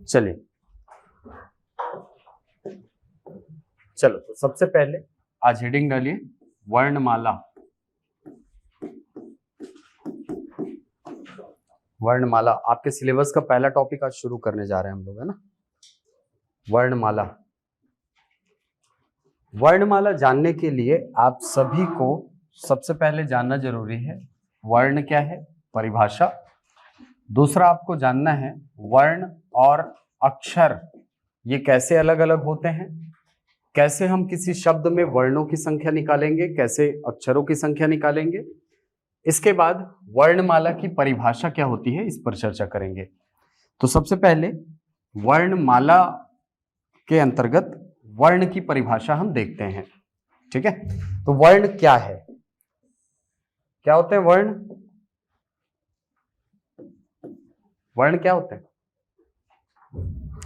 चलिए, चलो तो सबसे पहले आज हेडिंग डालिए वर्णमाला। वर्णमाला आपके सिलेबस का पहला टॉपिक आज शुरू करने जा रहे हैं हम लोग, है ना। वर्णमाला। वर्णमाला जानने के लिए आप सभी को सबसे पहले जानना जरूरी है वर्ण क्या है, परिभाषा। दूसरा आपको जानना है वर्ण और अक्षर ये कैसे अलग अलग होते हैं, कैसे हम किसी शब्द में वर्णों की संख्या निकालेंगे, कैसे अक्षरों की संख्या निकालेंगे। इसके बाद वर्णमाला की परिभाषा क्या होती है इस पर चर्चा करेंगे। तो सबसे पहले वर्णमाला के अंतर्गत वर्ण की परिभाषा हम देखते हैं, ठीक है। तो वर्ण क्या है, क्या होते हैं वर्ण? वर्ण क्या होते हैं?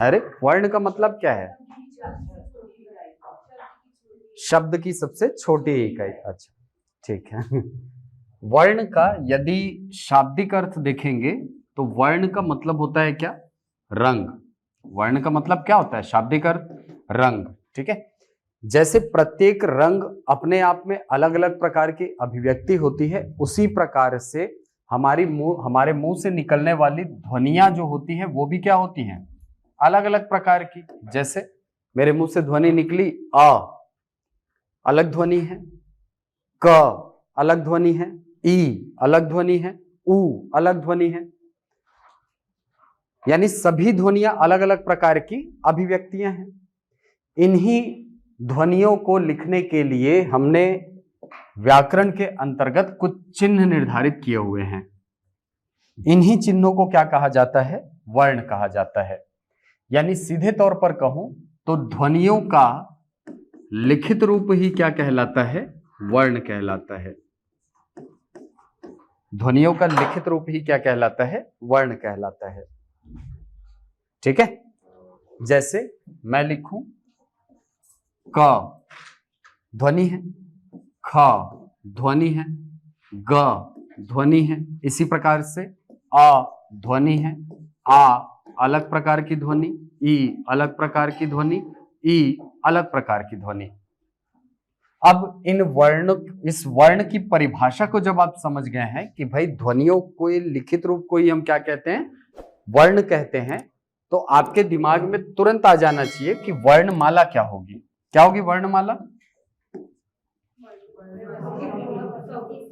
अरे वर्ण का मतलब क्या है? शब्द की सबसे छोटी इकाई। अच्छा ठीक है। वर्ण का यदि शाब्दिक अर्थ देखेंगे तो वर्ण का मतलब होता है क्या? रंग। वर्ण का मतलब क्या होता है? शाब्दिक अर्थ रंग, ठीक है। जैसे प्रत्येक रंग अपने आप में अलग अलग प्रकार की अभिव्यक्ति होती है, उसी प्रकार से हमारे मुंह से निकलने वाली ध्वनियां जो होती है वो भी क्या होती हैं? अलग अलग प्रकार की। जैसे मेरे मुंह से ध्वनि निकली अ, अलग ध्वनि है, क अलग ध्वनि है, ई अलग ध्वनि है, उ अलग ध्वनि है। यानी सभी ध्वनियां अलग अलग प्रकार की अभिव्यक्तियां हैं। इन्हीं ध्वनियों को लिखने के लिए हमने व्याकरण के अंतर्गत कुछ चिन्ह निर्धारित किए हुए हैं। इन्हीं चिन्हों को क्या कहा जाता है? वर्ण कहा जाता है। यानी सीधे तौर पर कहूं तो ध्वनियों का लिखित रूप ही क्या कहलाता है? वर्ण कहलाता है। ध्वनियों का लिखित रूप ही क्या कहलाता है? वर्ण कहलाता है, ठीक है। जैसे मैं लिखूं क ध्वनि है, ख ध्वनि है, ग ध्वनि है, इसी प्रकार से अ ध्वनि है, आ अलग प्रकार की ध्वनि, ई अलग प्रकार की ध्वनि, ई अलग प्रकार की ध्वनि। अब इस वर्ण की परिभाषा को जब आप समझ गए हैं कि भाई ध्वनियों को लिखित रूप को ही हम क्या कहते हैं? वर्ण कहते हैं, तो आपके दिमाग में तुरंत आ जाना चाहिए कि वर्णमाला क्या होगी। क्या होगी वर्णमाला?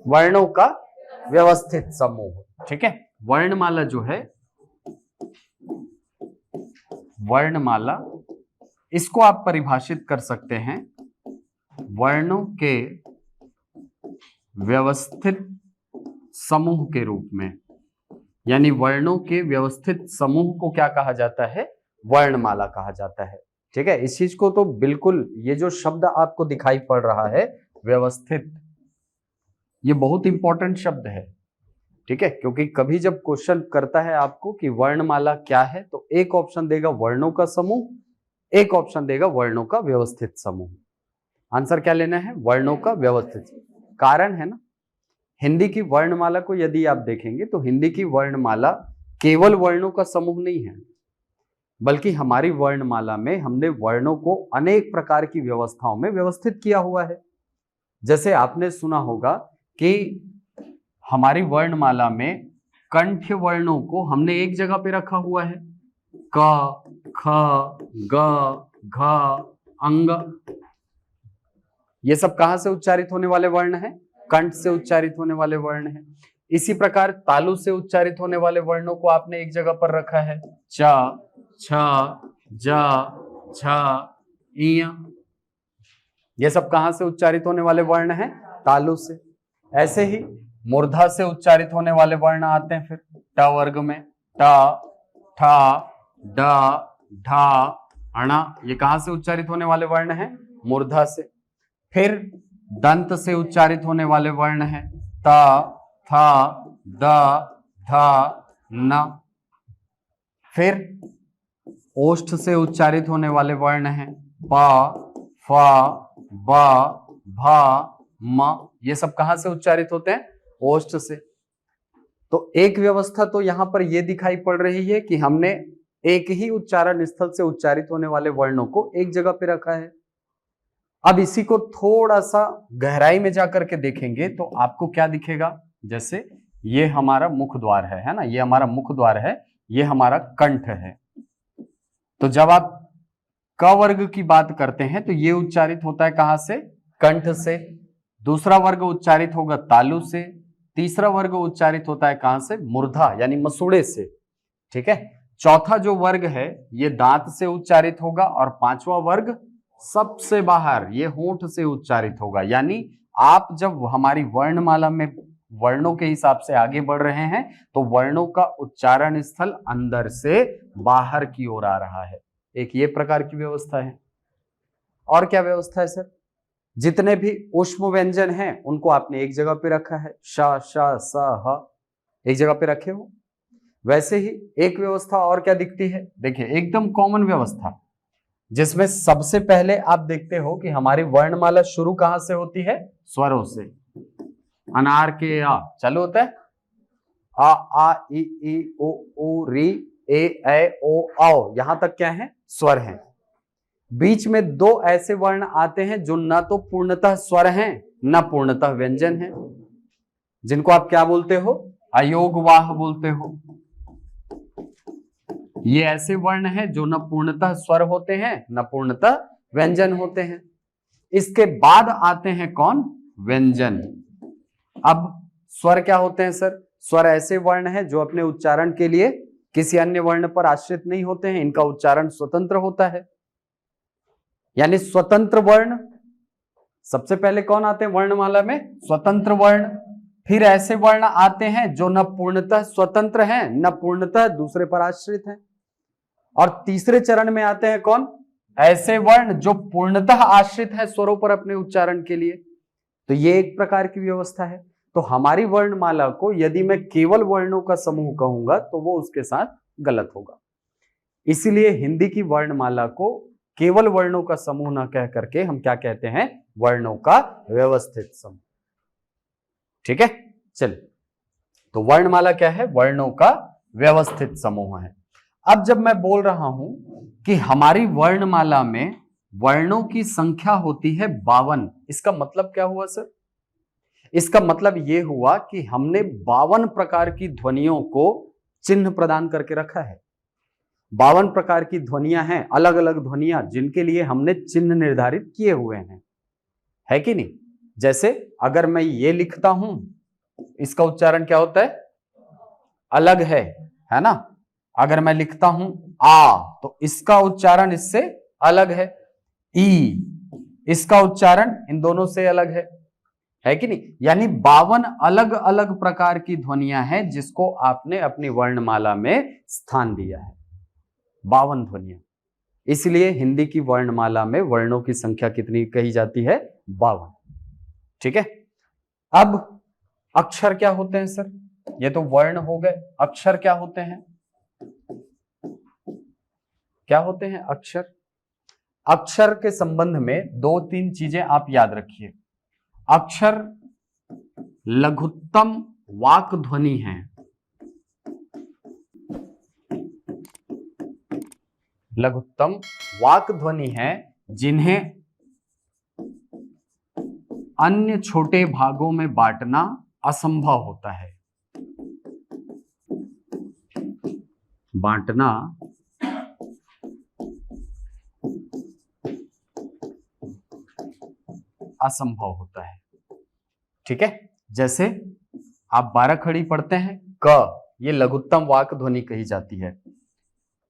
वर्णों का व्यवस्थित समूह, ठीक है। वर्णमाला जो है, वर्णमाला इसको आप परिभाषित कर सकते हैं वर्णों के व्यवस्थित समूह के रूप में। यानी वर्णों के व्यवस्थित समूह को क्या कहा जाता है? वर्णमाला कहा जाता है, ठीक है। इस चीज को तो बिल्कुल, ये जो शब्द आपको दिखाई पड़ रहा है व्यवस्थित, ये बहुत इंपॉर्टेंट शब्द है, ठीक है। क्योंकि कभी जब क्वेश्चन करता है आपको कि वर्णमाला क्या है, तो एक ऑप्शन देगा वर्णों का समूह, एक ऑप्शन देगा वर्णों का व्यवस्थित समूह। आंसर क्या लेना है? वर्णों का व्यवस्थित। कारण है ना, हिंदी की वर्णमाला को यदि आप देखेंगे तो हिंदी की वर्णमाला केवल वर्णों का समूह नहीं है, बल्कि हमारी वर्णमाला में हमने वर्णों को अनेक प्रकार की व्यवस्थाओं में व्यवस्थित किया हुआ है। जैसे आपने सुना होगा कि हमारी वर्णमाला में कंठ वर्णों को हमने एक जगह पे रखा हुआ है, क, ख, ग, घ, अंग। ये सब कहां से उच्चारित होने वाले वर्ण हैं? कंठ से उच्चारित होने वाले वर्ण हैं। इसी प्रकार तालु से उच्चारित होने वाले वर्णों को आपने एक जगह पर रखा है, च, छ, ज, झ, इय। ये सब कहां से उच्चारित होने वाले वर्ण हैं? तालु से। ऐसे ही मूर्धा से उच्चारित होने वाले वर्ण आते हैं फिर ट वर्ग में, ट, ठ, ड, ढ, अण। ये कहां से उच्चारित होने वाले वर्ण हैं? मूर्धा से। फिर दंत से उच्चारित होने वाले वर्ण हैं त, थ, द, ध, न। फिर ओष्ठ से उच्चारित होने वाले वर्ण हैं प, फ, ब, भ, म। ये सब कहां से उच्चारित होते हैं? ओष्ठ से। तो एक व्यवस्था तो यहां पर यह दिखाई पड़ रही है कि हमने एक ही उच्चारण स्थल से उच्चारित होने वाले वर्णों को एक जगह पे रखा है। अब इसी को थोड़ा सा गहराई में जाकर के देखेंगे तो आपको क्या दिखेगा, जैसे ये हमारा मुख द्वार है ना, ये हमारा मुख द्वार है, ये हमारा कंठ है। तो जब आप क वर्ग की बात करते हैं तो ये उच्चारित होता है कहां से, कंठ से। दूसरा वर्ग उच्चारित होगा तालु से। तीसरा वर्ग उच्चारित होता है कहां से, मूर्धा यानी मसूड़े से। ठीक है, चौथा जो वर्ग है ये दांत से उच्चारित होगा और पांचवा वर्ग सबसे बाहर ये होंठ से उच्चारित होगा। यानी आप जब हमारी वर्णमाला में वर्णों के हिसाब से आगे बढ़ रहे हैं तो वर्णों का उच्चारण स्थल अंदर से बाहर की ओर आ रहा है। एक ये प्रकार की व्यवस्था है। और क्या व्यवस्था है सर, जितने भी ऊष्म व्यंजन हैं उनको आपने एक जगह पे रखा है, श श स ह एक जगह पे रखे हो। वैसे ही एक व्यवस्था और क्या दिखती है, देखिए एकदम कॉमन व्यवस्था, जिसमें सबसे पहले आप देखते हो कि हमारी वर्णमाला शुरू कहां से होती है, स्वरों से। अनार के आ चालू होता है, आ आ ई ई ओ ऊ री ए ऐ ओ औ, यहां तक क्या है, स्वर हैं। बीच में दो ऐसे वर्ण आते हैं जो ना तो पूर्णतः स्वर हैं ना पूर्णतः व्यंजन हैं, जिनको आप क्या बोलते हो, अयोगवाह बोलते हो। ये ऐसे वर्ण हैं जो न पूर्णतः स्वर होते हैं न पूर्णतः व्यंजन होते हैं। इसके बाद आते हैं कौन, व्यंजन। अब स्वर क्या होते हैं सर, स्वर ऐसे वर्ण हैं जो अपने उच्चारण के लिए किसी अन्य वर्ण पर आश्रित नहीं होते हैं, इनका उच्चारण स्वतंत्र होता है। यानी स्वतंत्र वर्ण, सबसे पहले कौन आते हैं वर्णमाला में, स्वतंत्र वर्ण। फिर ऐसे वर्ण आते हैं जो न पूर्णतः स्वतंत्र हैं न पूर्णतः दूसरे पर आश्रित हैं। और तीसरे चरण में आते हैं कौन, ऐसे वर्ण जो पूर्णतः आश्रित है स्वरों पर अपने उच्चारण के लिए। तो ये एक प्रकार की व्यवस्था है। तो हमारी वर्णमाला को यदि मैं केवल वर्णों का समूह कहूंगा तो वो उसके साथ गलत होगा। इसीलिए हिंदी की वर्णमाला को केवल वर्णों का समूह न कह करके हम क्या कहते हैं, वर्णों का व्यवस्थित समूह। ठीक है, चलिए, तो वर्णमाला क्या है, वर्णों का व्यवस्थित समूह है। अब जब मैं बोल रहा हूं कि हमारी वर्णमाला में वर्णों की संख्या होती है 52, इसका मतलब क्या हुआ सर, इसका मतलब यह हुआ कि हमने 52 प्रकार की ध्वनियों को चिन्ह प्रदान करके रखा है। 52 प्रकार की ध्वनियां हैं, अलग अलग ध्वनियां, जिनके लिए हमने चिन्ह निर्धारित किए हुए हैं, है कि नहीं। जैसे अगर मैं ये लिखता हूं, इसका उच्चारण क्या होता है, अलग है ना। अगर मैं लिखता हूं आ, तो इसका उच्चारण इससे अलग है। ई, इसका उच्चारण इन दोनों से अलग है कि नहीं। यानी 52 अलग अलग प्रकार की ध्वनियां हैं जिसको आपने अपनी वर्णमाला में स्थान दिया है, 52 ध्वनियां। इसलिए हिंदी की वर्णमाला में वर्णों की संख्या कितनी कही जाती है, 52। ठीक है, अब अक्षर क्या होते हैं सर, ये तो वर्ण हो गए, अक्षर क्या होते हैं, क्या होते हैं अक्षर। अक्षर के संबंध में 2-3 चीजें आप याद रखिए। अक्षर लघुत्तम वाक ध्वनि है, लघुत्तम वाक ध्वनि है जिन्हें अन्य छोटे भागों में बांटना असंभव होता है, बांटना असंभव होता है। ठीक है, जैसे आप 12 खड़ी पढ़ते हैं, क, ये लघुत्तम वाक ध्वनि कही जाती है।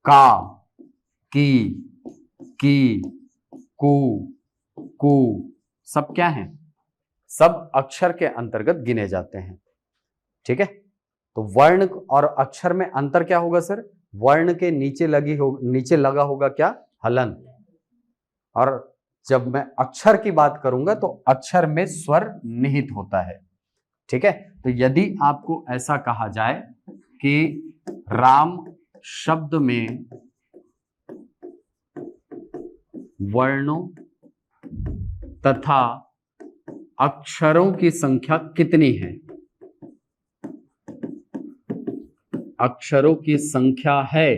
का, की, कु, सब क्या है, सब अक्षर के अंतर्गत गिने जाते हैं। ठीक है, तो वर्ण और अक्षर में अंतर क्या होगा सर, वर्ण के नीचे नीचे लगा होगा क्या, हलंत। और जब मैं अक्षर की बात करूंगा तो अक्षर में स्वर निहित होता है। ठीक है, तो यदि आपको ऐसा कहा जाए कि राम शब्द में वर्णों तथा अक्षरों की संख्या कितनी है, अक्षरों की संख्या है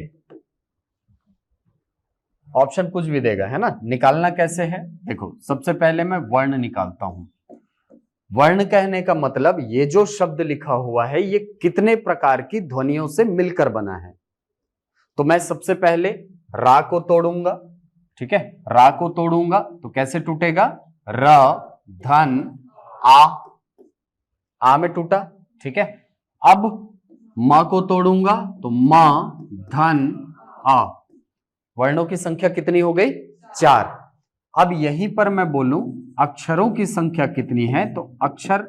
ऑप्शन कुछ भी देगा, है ना। निकालना कैसे है, देखो सबसे पहले मैं वर्ण निकालता हूं। वर्ण कहने का मतलब ये जो शब्द लिखा हुआ है ये कितने प्रकार की ध्वनियों से मिलकर बना है। तो मैं सबसे पहले रा को तोड़ूंगा, ठीक है। रा को तोड़ूंगा तो कैसे टूटेगा, र धन आ में टूटा, ठीक है। अब म को तोड़ूंगा तो म धन आ, वर्णों की संख्या कितनी हो गई, 4। अब यहीं पर मैं बोलूं अक्षरों की संख्या कितनी है, तो अक्षर,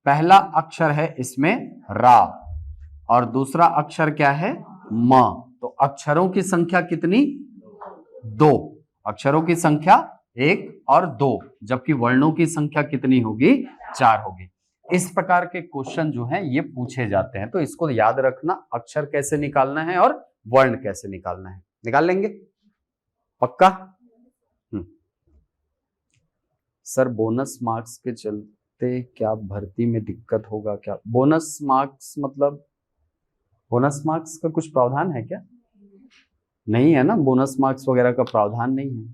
पहला अक्षर है इसमें रा और दूसरा अक्षर क्या है, म। तो अक्षरों की संख्या कितनी, 2। अक्षरों की संख्या 1 और 2, जबकि वर्णों की संख्या कितनी होगी, 4 होगी। इस प्रकार के क्वेश्चन जो हैं ये पूछे जाते हैं, तो इसको याद रखना, अक्षर कैसे निकालना है और वर्ण कैसे निकालना है। निकाल लेंगे पक्का। सर बोनस मार्क्स के चलते क्या भर्ती में दिक्कत होगा क्या, बोनस मार्क्स मतलब बोनस मार्क्स का कुछ प्रावधान है क्या, नहीं है ना, बोनस मार्क्स वगैरह का प्रावधान नहीं है।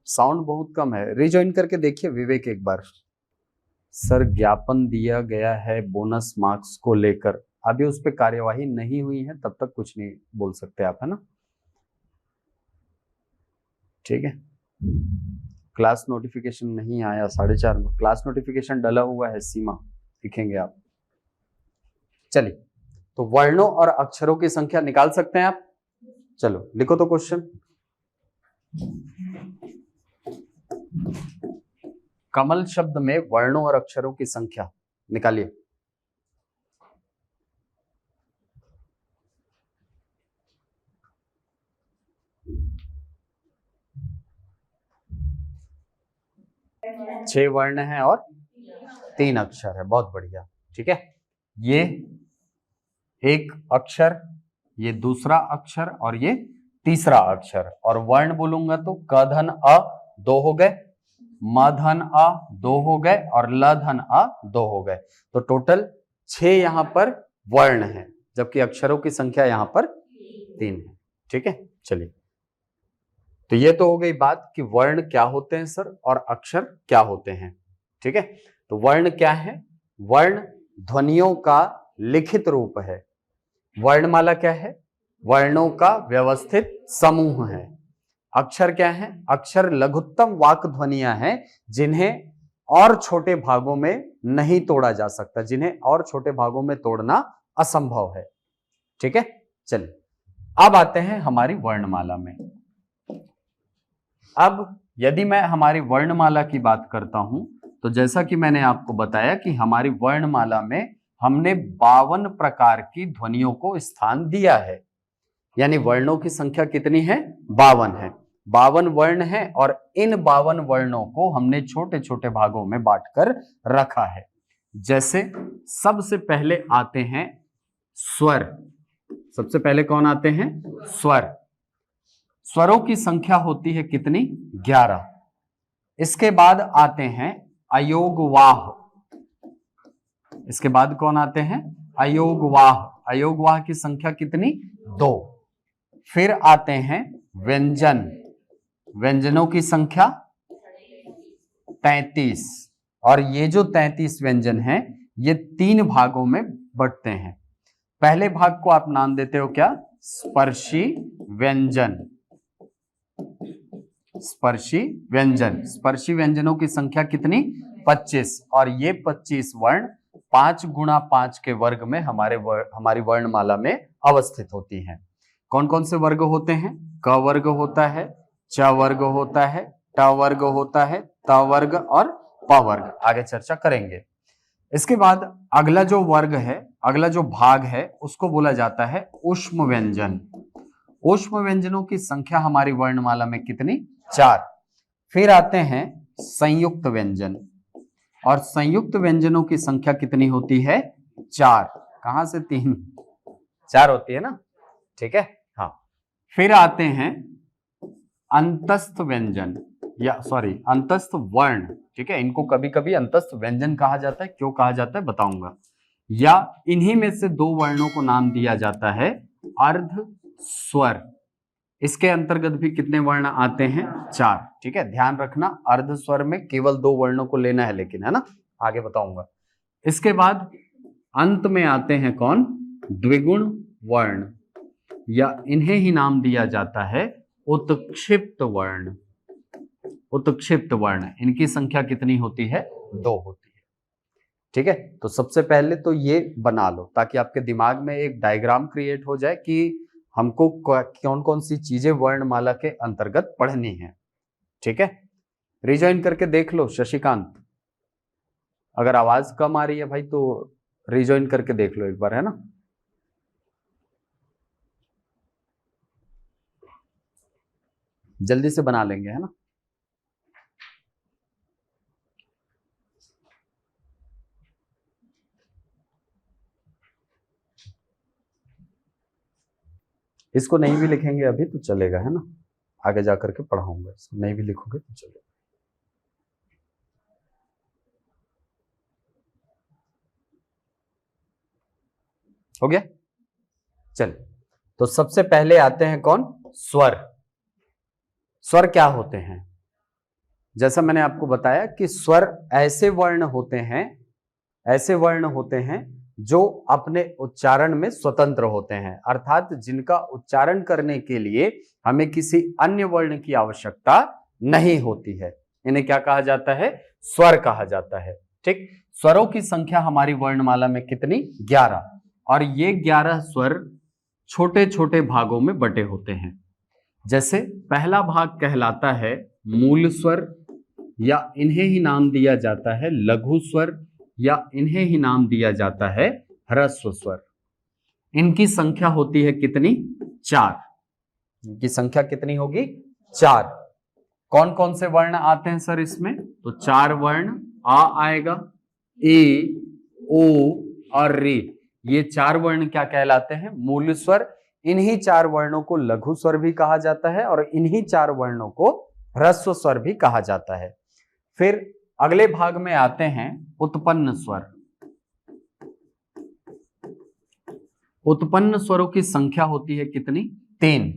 साउंड बहुत कम है, रिजॉइन करके देखिए विवेक एक बार। सर ज्ञापन दिया गया है बोनस मार्क्स को लेकर, अभी उस पर कार्यवाही नहीं हुई है, तब तक कुछ नहीं बोल सकते आप, है ना, ठीक है। क्लास नोटिफिकेशन नहीं आया 4:30 में, क्लास नोटिफिकेशन डला हुआ है, सीमा लिखेंगे आप। चलिए, तो वर्णों और अक्षरों की संख्या निकाल सकते हैं आप, चलो लिखो तो क्वेश्चन। कमल शब्द में वर्णों और अक्षरों की संख्या निकालिए। छह वर्ण हैं और 3 अक्षर है, बहुत बढ़िया, ठीक है। ये एक अक्षर, ये दूसरा अक्षर और ये तीसरा अक्षर, और वर्ण बोलूंगा तो क धन अ 2 हो गए, म धन अ 2 हो गए और ल धन अ 2 हो गए। तो टोटल 6 यहां पर वर्ण है, जबकि अक्षरों की संख्या यहां पर 3 है, ठीक है। चलिए, तो ये तो हो गई बात कि वर्ण क्या होते हैं सर और अक्षर क्या होते हैं, ठीक है। तो वर्ण क्या है, वर्ण ध्वनियों का लिखित रूप है। वर्णमाला क्या है, वर्णों का व्यवस्थित समूह है। अक्षर क्या है, अक्षर लघुत्तम वाक ध्वनियां हैं जिन्हें और छोटे भागों में नहीं तोड़ा जा सकता, जिन्हें और छोटे भागों में तोड़ना असंभव है, ठीक है। चलिए, अब आते हैं हमारी वर्णमाला में। अब यदि मैं हमारी वर्णमाला की बात करता हूं, तो जैसा कि मैंने आपको बताया कि हमारी वर्णमाला में हमने 52 प्रकार की ध्वनियों को स्थान दिया है, यानी वर्णों की संख्या कितनी है, 52 है। 52 वर्ण है और इन 52 वर्णों को हमने छोटे छोटे भागों में बांटकर रखा है। जैसे सबसे पहले आते हैं स्वर, सबसे पहले कौन आते हैं, स्वर। स्वरों की संख्या होती है कितनी, 11। इसके बाद आते हैं अयोगवाह, इसके बाद कौन आते हैं, अयोगवाह। अयोगवाह की संख्या कितनी, 2। फिर आते हैं व्यंजन, व्यंजनों की संख्या 33, और ये जो 33 व्यंजन हैं ये 3 भागों में बंटते हैं। पहले भाग को आप नाम देते हो क्या, स्पर्शी व्यंजन। स्पर्शी व्यंजन, स्पर्शी व्यंजनों की संख्या कितनी, 25, और ये 25 वर्ण 5 गुणा 5 के वर्ग में हमारी वर्णमाला में अवस्थित होती हैं। कौन कौन से वर्ग होते हैं, क वर्ग होता है, च वर्ग होता है, ट वर्ग होता है, त वर्ग और प वर्ग, आगे चर्चा करेंगे। इसके बाद अगला जो वर्ग है, अगला जो भाग है उसको बोला जाता है ऊष्म व्यंजन। ऊष्म व्यंजनों की संख्या हमारी वर्णमाला में कितनी, 4। फिर आते हैं संयुक्त व्यंजन, और संयुक्त व्यंजनों की संख्या कितनी होती है, 4। कहां से 3, 4 होती है ना, ठीक है, हाँ। फिर आते हैं अंतस्थ व्यंजन, या सॉरी अंतस्थ वर्ण, ठीक है। इनको कभी कभी अंतस्थ व्यंजन कहा जाता है, क्यों कहा जाता है बताऊंगा। या इन्हीं में से 2 वर्णों को नाम दिया जाता है अर्ध स्वर। इसके अंतर्गत भी कितने वर्ण आते हैं? 4। ठीक है, ध्यान रखना अर्ध स्वर में केवल 2 वर्णों को लेना है, लेकिन है ना, आगे बताऊंगा। इसके बाद अंत में आते हैं कौन? द्विगुण वर्ण, या इन्हें ही नाम दिया जाता है उत्क्षिप्त वर्ण। उत्क्षिप्त वर्ण, इनकी संख्या कितनी होती है? 2 होती है। ठीक है, तो सबसे पहले तो ये बना लो ताकि आपके दिमाग में एक डायग्राम क्रिएट हो जाए कि हमको कौन कौन सी चीजें वर्णमाला के अंतर्गत पढ़नी है। ठीक है, रिजॉइन करके देख लो शशिकांत, अगर आवाज कम आ रही है भाई तो रिजॉइन करके देख लो एक बार, है ना। जल्दी से बना लेंगे, है ना। इसको नहीं भी लिखेंगे अभी तो चलेगा, है ना, आगे जाकर के पढ़ाऊंगा। इसको नहीं भी लिखोगे तो चलेगा। हो गया, चलिए। तो सबसे पहले आते हैं कौन? स्वर। स्वर क्या होते हैं? जैसा मैंने आपको बताया कि स्वर ऐसे वर्ण होते हैं, ऐसे वर्ण होते हैं जो अपने उच्चारण में स्वतंत्र होते हैं, अर्थात जिनका उच्चारण करने के लिए हमें किसी अन्य वर्ण की आवश्यकता नहीं होती है। इन्हें क्या कहा जाता है? स्वर कहा जाता है। ठीक, स्वरों की संख्या हमारी वर्णमाला में कितनी? 11। और ये 11 स्वर छोटे छोटे भागों में बटे होते हैं। जैसे पहला भाग कहलाता है मूल स्वर, या इन्हें ही नाम दिया जाता है लघु स्वर, या इन्हें ही नाम दिया जाता है ह्रस्व स्वर। इनकी संख्या होती है कितनी? 4। इनकी संख्या कितनी होगी? 4। कौन कौन से वर्ण आते हैं सर इसमें? तो 4 वर्ण आ आएगा, ए, ओ और रे। ये 4 वर्ण क्या कहलाते हैं? मूल स्वर। इन्हीं 4 वर्णों को लघु स्वर भी कहा जाता है और इन्हीं 4 वर्णों को ह्रस्व स्वर भी कहा जाता है। फिर अगले भाग में आते हैं उत्पन्न स्वर। उत्पन्न स्वरों की संख्या होती है कितनी? 3।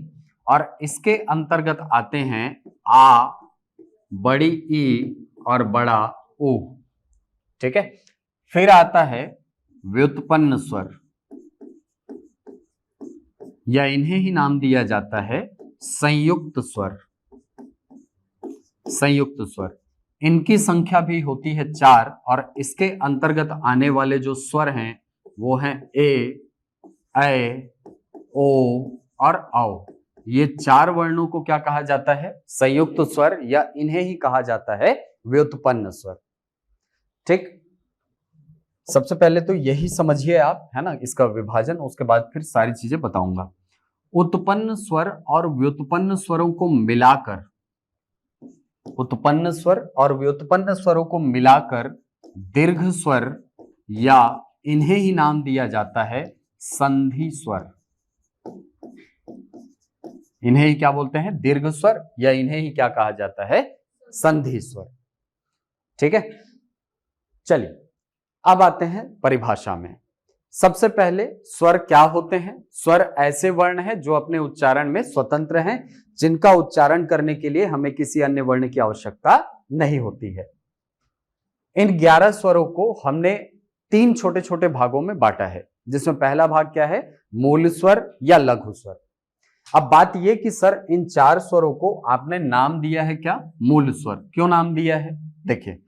और इसके अंतर्गत आते हैं आ, बड़ी ई और बड़ा ऊ। ठीक है, फिर आता है व्युत्पन्न स्वर, या इन्हें ही नाम दिया जाता है संयुक्त स्वर। संयुक्त स्वर, इनकी संख्या भी होती है 4 और इसके अंतर्गत आने वाले जो स्वर हैं वो हैं ए, ओ और औ। ये 4 वर्णों को क्या कहा जाता है? संयुक्त स्वर, या इन्हें ही कहा जाता है व्युत्पन्न स्वर। ठीक, सबसे पहले तो यही समझिए आप, है ना, इसका विभाजन, उसके बाद फिर सारी चीजें बताऊंगा। उत्पन्न स्वर और व्युत्पन्न स्वरों को मिलाकर, उत्पन्न स्वर और व्युत्पन्न स्वरों को मिलाकर दीर्घ स्वर, या इन्हें ही नाम दिया जाता है संधि स्वर। इन्हें ही क्या बोलते हैं? दीर्घ स्वर, या इन्हें ही क्या कहा जाता है? संधि स्वर। ठीक है, चलिए अब आते हैं परिभाषा में। सबसे पहले स्वर क्या होते हैं? स्वर ऐसे वर्ण हैं जो अपने उच्चारण में स्वतंत्र हैं, जिनका उच्चारण करने के लिए हमें किसी अन्य वर्ण की आवश्यकता नहीं होती है। इन 11 स्वरों को हमने 3 छोटे छोटे भागों में बांटा है, जिसमें पहला भाग क्या है? मूल स्वर या लघु स्वर। अब बात यह कि सर इन 4 स्वरों को आपने नाम दिया है क्या? मूल स्वर। क्यों नाम दिया है? देखिए,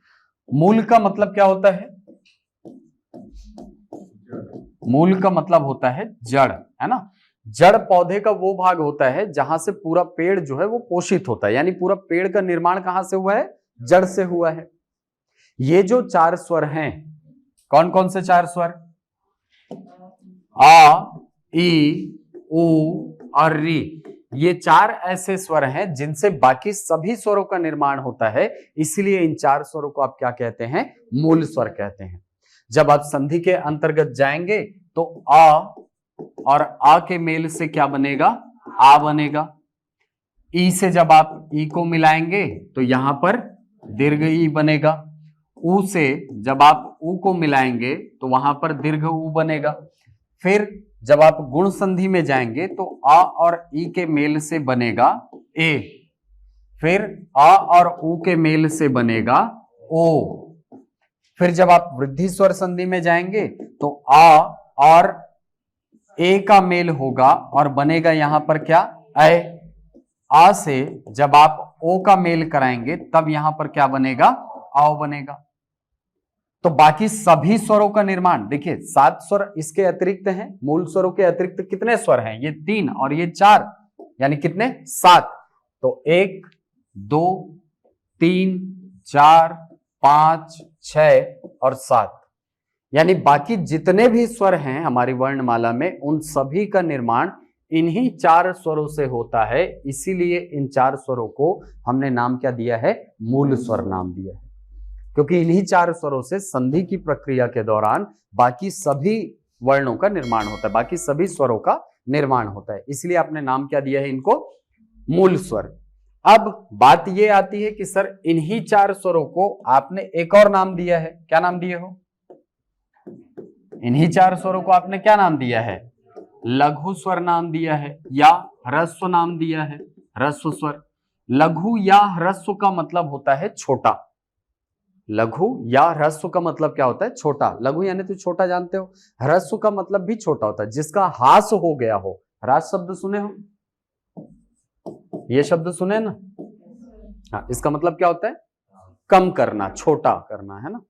मूल का मतलब क्या होता है? मूल का मतलब होता है जड़, है ना। जड़ पौधे का वो भाग होता है जहां से पूरा पेड़ जो है वो पोषित होता है, यानी पूरा पेड़ का निर्माण कहां से हुआ है? जड़ से हुआ है। ये जो 4 स्वर हैं, कौन कौन से 4 स्वर? आ, ई, उ और री। ये 4 ऐसे स्वर हैं जिनसे बाकी सभी स्वरों का निर्माण होता है, इसलिए इन 4 स्वरों को आप क्या कहते हैं? मूल स्वर कहते हैं। जब आप संधि के अंतर्गत जाएंगे तो आ और आ के मेल से क्या बनेगा? आ बनेगा। ई से जब आप ई को मिलाएंगे तो यहां पर दीर्घ ई बनेगा। ऊ से जब आप ऊ को मिलाएंगे तो वहां पर दीर्घ ऊ बनेगा। फिर जब आप गुण संधि में जाएंगे तो अ और ई के मेल से बनेगा ए, फिर अ और उ के मेल से बनेगा ओ। फिर जब आप वृद्धि स्वर संधि में जाएंगे तो आ और ए का मेल होगा और बनेगा यहां पर क्या, ऐ। आ से जब आप ओ का मेल कराएंगे तब यहां पर क्या बनेगा, आओ बनेगा। तो बाकी सभी स्वरों का निर्माण देखिए, 7 स्वर इसके अतिरिक्त हैं, मूल स्वरों के अतिरिक्त कितने स्वर हैं, ये 3 और ये 4, यानी कितने, 7। तो 1 2 3 4 5 6 और 7, यानी बाकी जितने भी स्वर हैं हमारी वर्णमाला में उन सभी का निर्माण इन्हीं 4 स्वरों से होता है। इसीलिए इन 4 स्वरों को हमने नाम क्या दिया है, मूल स्वर नाम दिया है, क्योंकि इन्हीं 4 स्वरों से संधि की प्रक्रिया के दौरान बाकी सभी वर्णों का निर्माण होता है, बाकी सभी स्वरों का निर्माण होता है। इसलिए आपने नाम क्या दिया है इनको, मूल स्वर। अब बात यह आती है कि सर इन्हीं 4 स्वरों को आपने एक और नाम दिया है, क्या नाम दिए हो, इन्हीं 4 स्वरों को आपने क्या नाम दिया है, लघु स्वर नाम दिया है या ह्रस्व नाम दिया है, ह्रस्व स्वर। लघु या ह्रस्व का मतलब होता है छोटा, लघु या ह्रस्व का मतलब क्या होता है, छोटा। लघु यानी तो छोटा जानते हो, ह्रस्व का मतलब भी छोटा होता है, जिसका हास हो गया हो। ह्रास शब्द सुने हो, ये शब्द सुने ना, हाँ, इसका मतलब क्या होता है, कम करना, छोटा करना, है ना।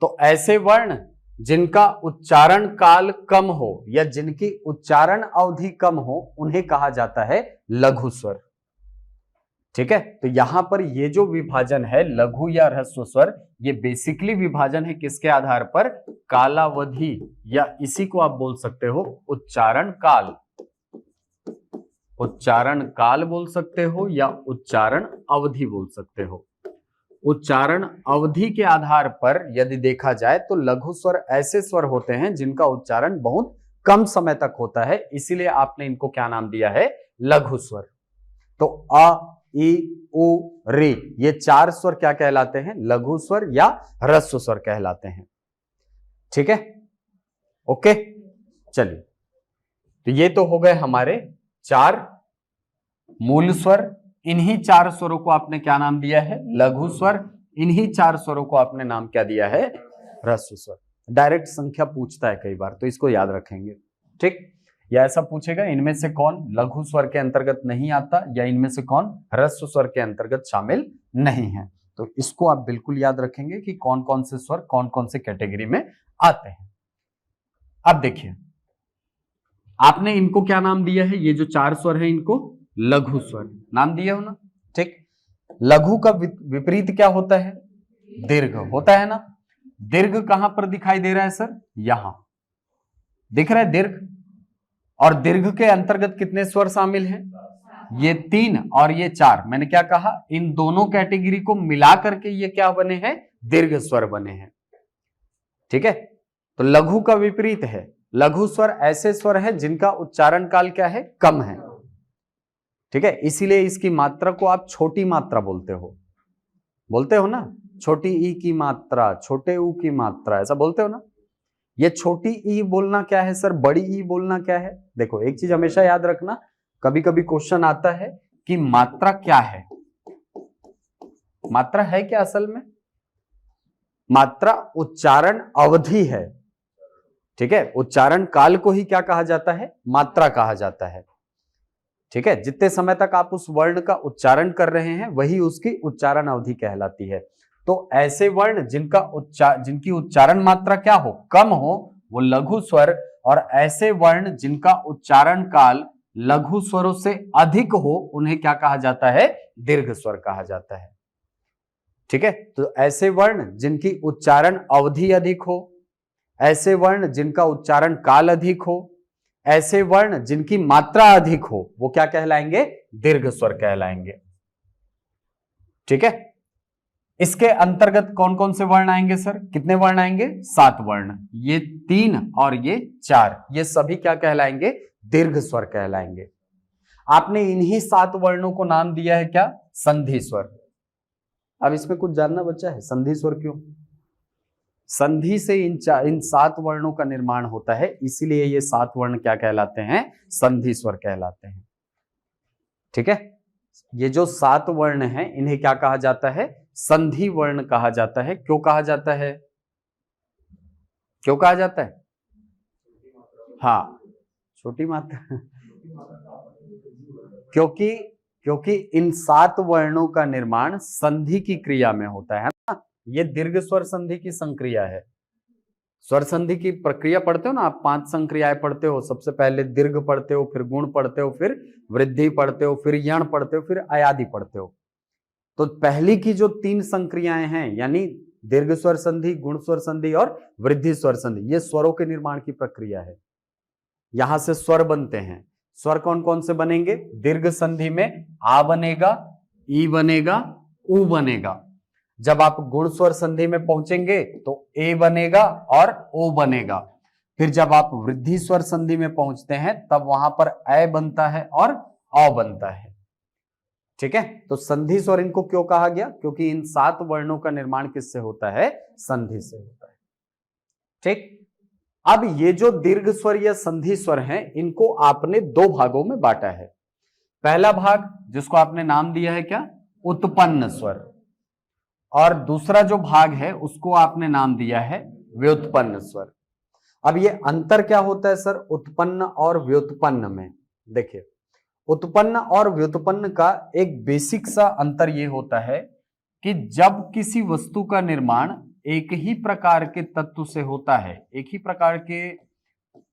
तो ऐसे वर्ण जिनका उच्चारण काल कम हो या जिनकी उच्चारण अवधि कम हो उन्हें कहा जाता है लघु स्वर। ठीक है, तो यहां पर ये जो विभाजन है लघु या ह्रस्व स्वर, ये बेसिकली विभाजन है किसके आधार पर, कालावधि, या इसी को आप बोल सकते हो उच्चारण काल, उच्चारण काल बोल सकते हो या उच्चारण अवधि बोल सकते हो। उच्चारण अवधि के आधार पर यदि देखा जाए तो लघु स्वर ऐसे स्वर होते हैं जिनका उच्चारण बहुत कम समय तक होता है, इसीलिए आपने इनको क्या नाम दिया है, लघु स्वर। तो अ ई उ रे, ये 4 स्वर क्या कहलाते हैं, लघु स्वर या ह्रस्व स्वर कहलाते हैं। ठीक है, ओके, चलिए, तो ये तो हो गए हमारे 4 मूल स्वर। इन्हीं 4 स्वरों को आपने क्या नाम दिया है, लघु स्वर। इन्हीं 4 स्वरों को आपने नाम क्या दिया है, ह्रस्व स्वर। डायरेक्ट संख्या पूछता है कई बार, तो इसको याद रखेंगे। ठीक, या ऐसा पूछेगा इनमें से कौन लघु स्वर के अंतर्गत नहीं आता, या इनमें से कौन ह्रस्व स्वर के अंतर्गत शामिल नहीं है। तो इसको आप बिल्कुल याद रखेंगे कि कौन कौन से स्वर कौन कौन से कैटेगरी में आते हैं। अब देखिए, आपने इनको क्या नाम दिया है, ये जो 4 स्वर है इनको लघु स्वर नाम दिए हो ना। ठीक, लघु का विपरीत क्या होता है, दीर्घ होता है ना। दीर्घ कहां पर दिखाई दे रहा है सर, यहां दिख रहा है दीर्घ, और दीर्घ के अंतर्गत कितने स्वर शामिल हैं, ये 3 और ये 4। मैंने क्या कहा, इन दोनों कैटेगरी को मिला करके ये क्या बने हैं, दीर्घ स्वर बने हैं। ठीक है, तो लघु का विपरीत है, लघु स्वर ऐसे स्वर है जिनका उच्चारण काल क्या है, कम है। ठीक है, इसीलिए इसकी मात्रा को आप छोटी मात्रा बोलते हो ना, छोटी ई की मात्रा, छोटे ऊ की मात्रा, ऐसा बोलते हो ना। ये छोटी ई बोलना क्या है सर, बड़ी ई बोलना क्या है। देखो एक चीज हमेशा याद रखना, कभी कभी क्वेश्चन आता है कि मात्रा क्या है, मात्रा है क्या, असल में मात्रा उच्चारण अवधि है। ठीक है, उच्चारण काल को ही क्या कहा जाता है, मात्रा कहा जाता है। ठीक है, जितने समय तक आप उस वर्ण का उच्चारण कर रहे हैं वही उसकी उच्चारण अवधि कहलाती है। तो ऐसे वर्ण जिनकी उच्चारण मात्रा क्या हो, कम हो, वो लघु स्वर, और ऐसे वर्ण जिनका उच्चारण काल लघु स्वरों से अधिक हो उन्हें क्या कहा जाता है, दीर्घ स्वर कहा जाता है। ठीक है, तो ऐसे वर्ण जिनकी उच्चारण अवधि अधिक हो, ऐसे वर्ण जिनका उच्चारण काल अधिक हो, ऐसे वर्ण जिनकी मात्रा अधिक हो, वो क्या कहलाएंगे, दीर्घ स्वर कहलाएंगे। ठीक है, इसके अंतर्गत कौन कौन से वर्ण आएंगे सर, कितने वर्ण आएंगे, 7 वर्ण। ये 3 और ये 4, ये सभी क्या कहलाएंगे, दीर्घ स्वर कहलाएंगे। आपने इन्हीं 7 वर्णों को नाम दिया है क्या, संधि स्वर। अब इसमें कुछ जानना बच्चा है, संधि स्वर क्यों, संधि से इन 7 वर्णों का निर्माण होता है, इसीलिए ये 7 वर्ण क्या कहलाते हैं? संधि स्वर कहलाते हैं। ठीक है, ये जो 7 वर्ण हैं इन्हें क्या कहा जाता है? संधि वर्ण कहा जाता है। क्यों कहा जाता है? क्यों कहा जाता है? हाँ, छोटी मात्रा क्योंकि इन 7 वर्णों का निर्माण संधि की क्रिया में होता है ना। ये दीर्घ स्वर संधि की संक्रिया है। स्वर संधि की प्रक्रिया पढ़ते हो ना आप, 5 संक्रियाएं पढ़ते हो। सबसे पहले दीर्घ पढ़ते हो, फिर गुण पढ़ते हो, फिर वृद्धि पढ़ते हो, फिर यण पढ़ते हो, फिर अयादि पढ़ते हो। तो पहली की जो 3 संक्रियाएं हैं, यानी दीर्घ स्वर संधि, गुण स्वर संधि और वृद्धि स्वर संधि, ये स्वरों के निर्माण की प्रक्रिया है। यहां से स्वर बनते हैं। स्वर कौन कौन से बनेंगे? दीर्घ संधि में आ बनेगा, ई बनेगा, उ बनेगा। जब आप गुण स्वर संधि में पहुंचेंगे तो ए बनेगा और ओ बनेगा। फिर जब आप वृद्धि स्वर संधि में पहुंचते हैं तब वहां पर ए बनता है और औ बनता है। ठीक है, तो संधि स्वर इनको क्यों कहा गया? क्योंकि इन 7 वर्णों का निर्माण किससे होता है? संधि से होता है। ठीक, अब ये जो दीर्घ स्वर या संधि स्वर हैं, इनको आपने 2 भागों में बांटा है। पहला भाग जिसको आपने नाम दिया है क्या? उत्पन्न स्वर। और दूसरा जो भाग है उसको आपने नाम दिया है व्युत्पन्न स्वर। अब ये अंतर क्या होता है सर उत्पन्न और व्युत्पन्न में? देखिए, उत्पन्न और व्युत्पन्न का एक बेसिक सा अंतर ये होता है कि जब किसी वस्तु का निर्माण एक ही प्रकार के तत्व से होता है, एक ही प्रकार के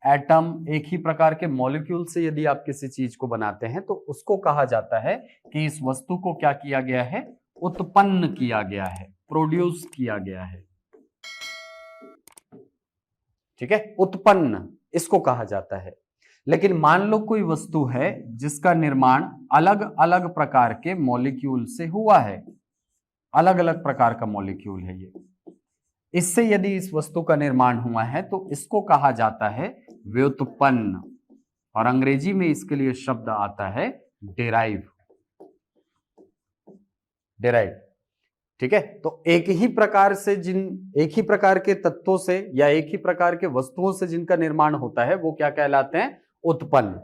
एटम, एक ही प्रकार के मॉलिक्यूल से यदि आप किसी चीज को बनाते हैं तो उसको कहा जाता है कि इस वस्तु को क्या किया गया है? उत्पन्न किया गया है, प्रोड्यूस किया गया है। ठीक है, उत्पन्न इसको कहा जाता है। लेकिन मान लो कोई वस्तु है जिसका निर्माण अलग अलग प्रकार के मॉलिक्यूल से हुआ है, अलग अलग प्रकार का मॉलिक्यूल है ये, इससे यदि इस वस्तु का निर्माण हुआ है तो इसको कहा जाता है व्युत्पन्न, और अंग्रेजी में इसके लिए शब्द आता है डेराइव। डेराइव, ठीक है। तो एक ही प्रकार के तत्वों से या एक ही प्रकार के वस्तुओं से जिनका निर्माण होता है वो क्या कहलाते हैं? उत्पन्न।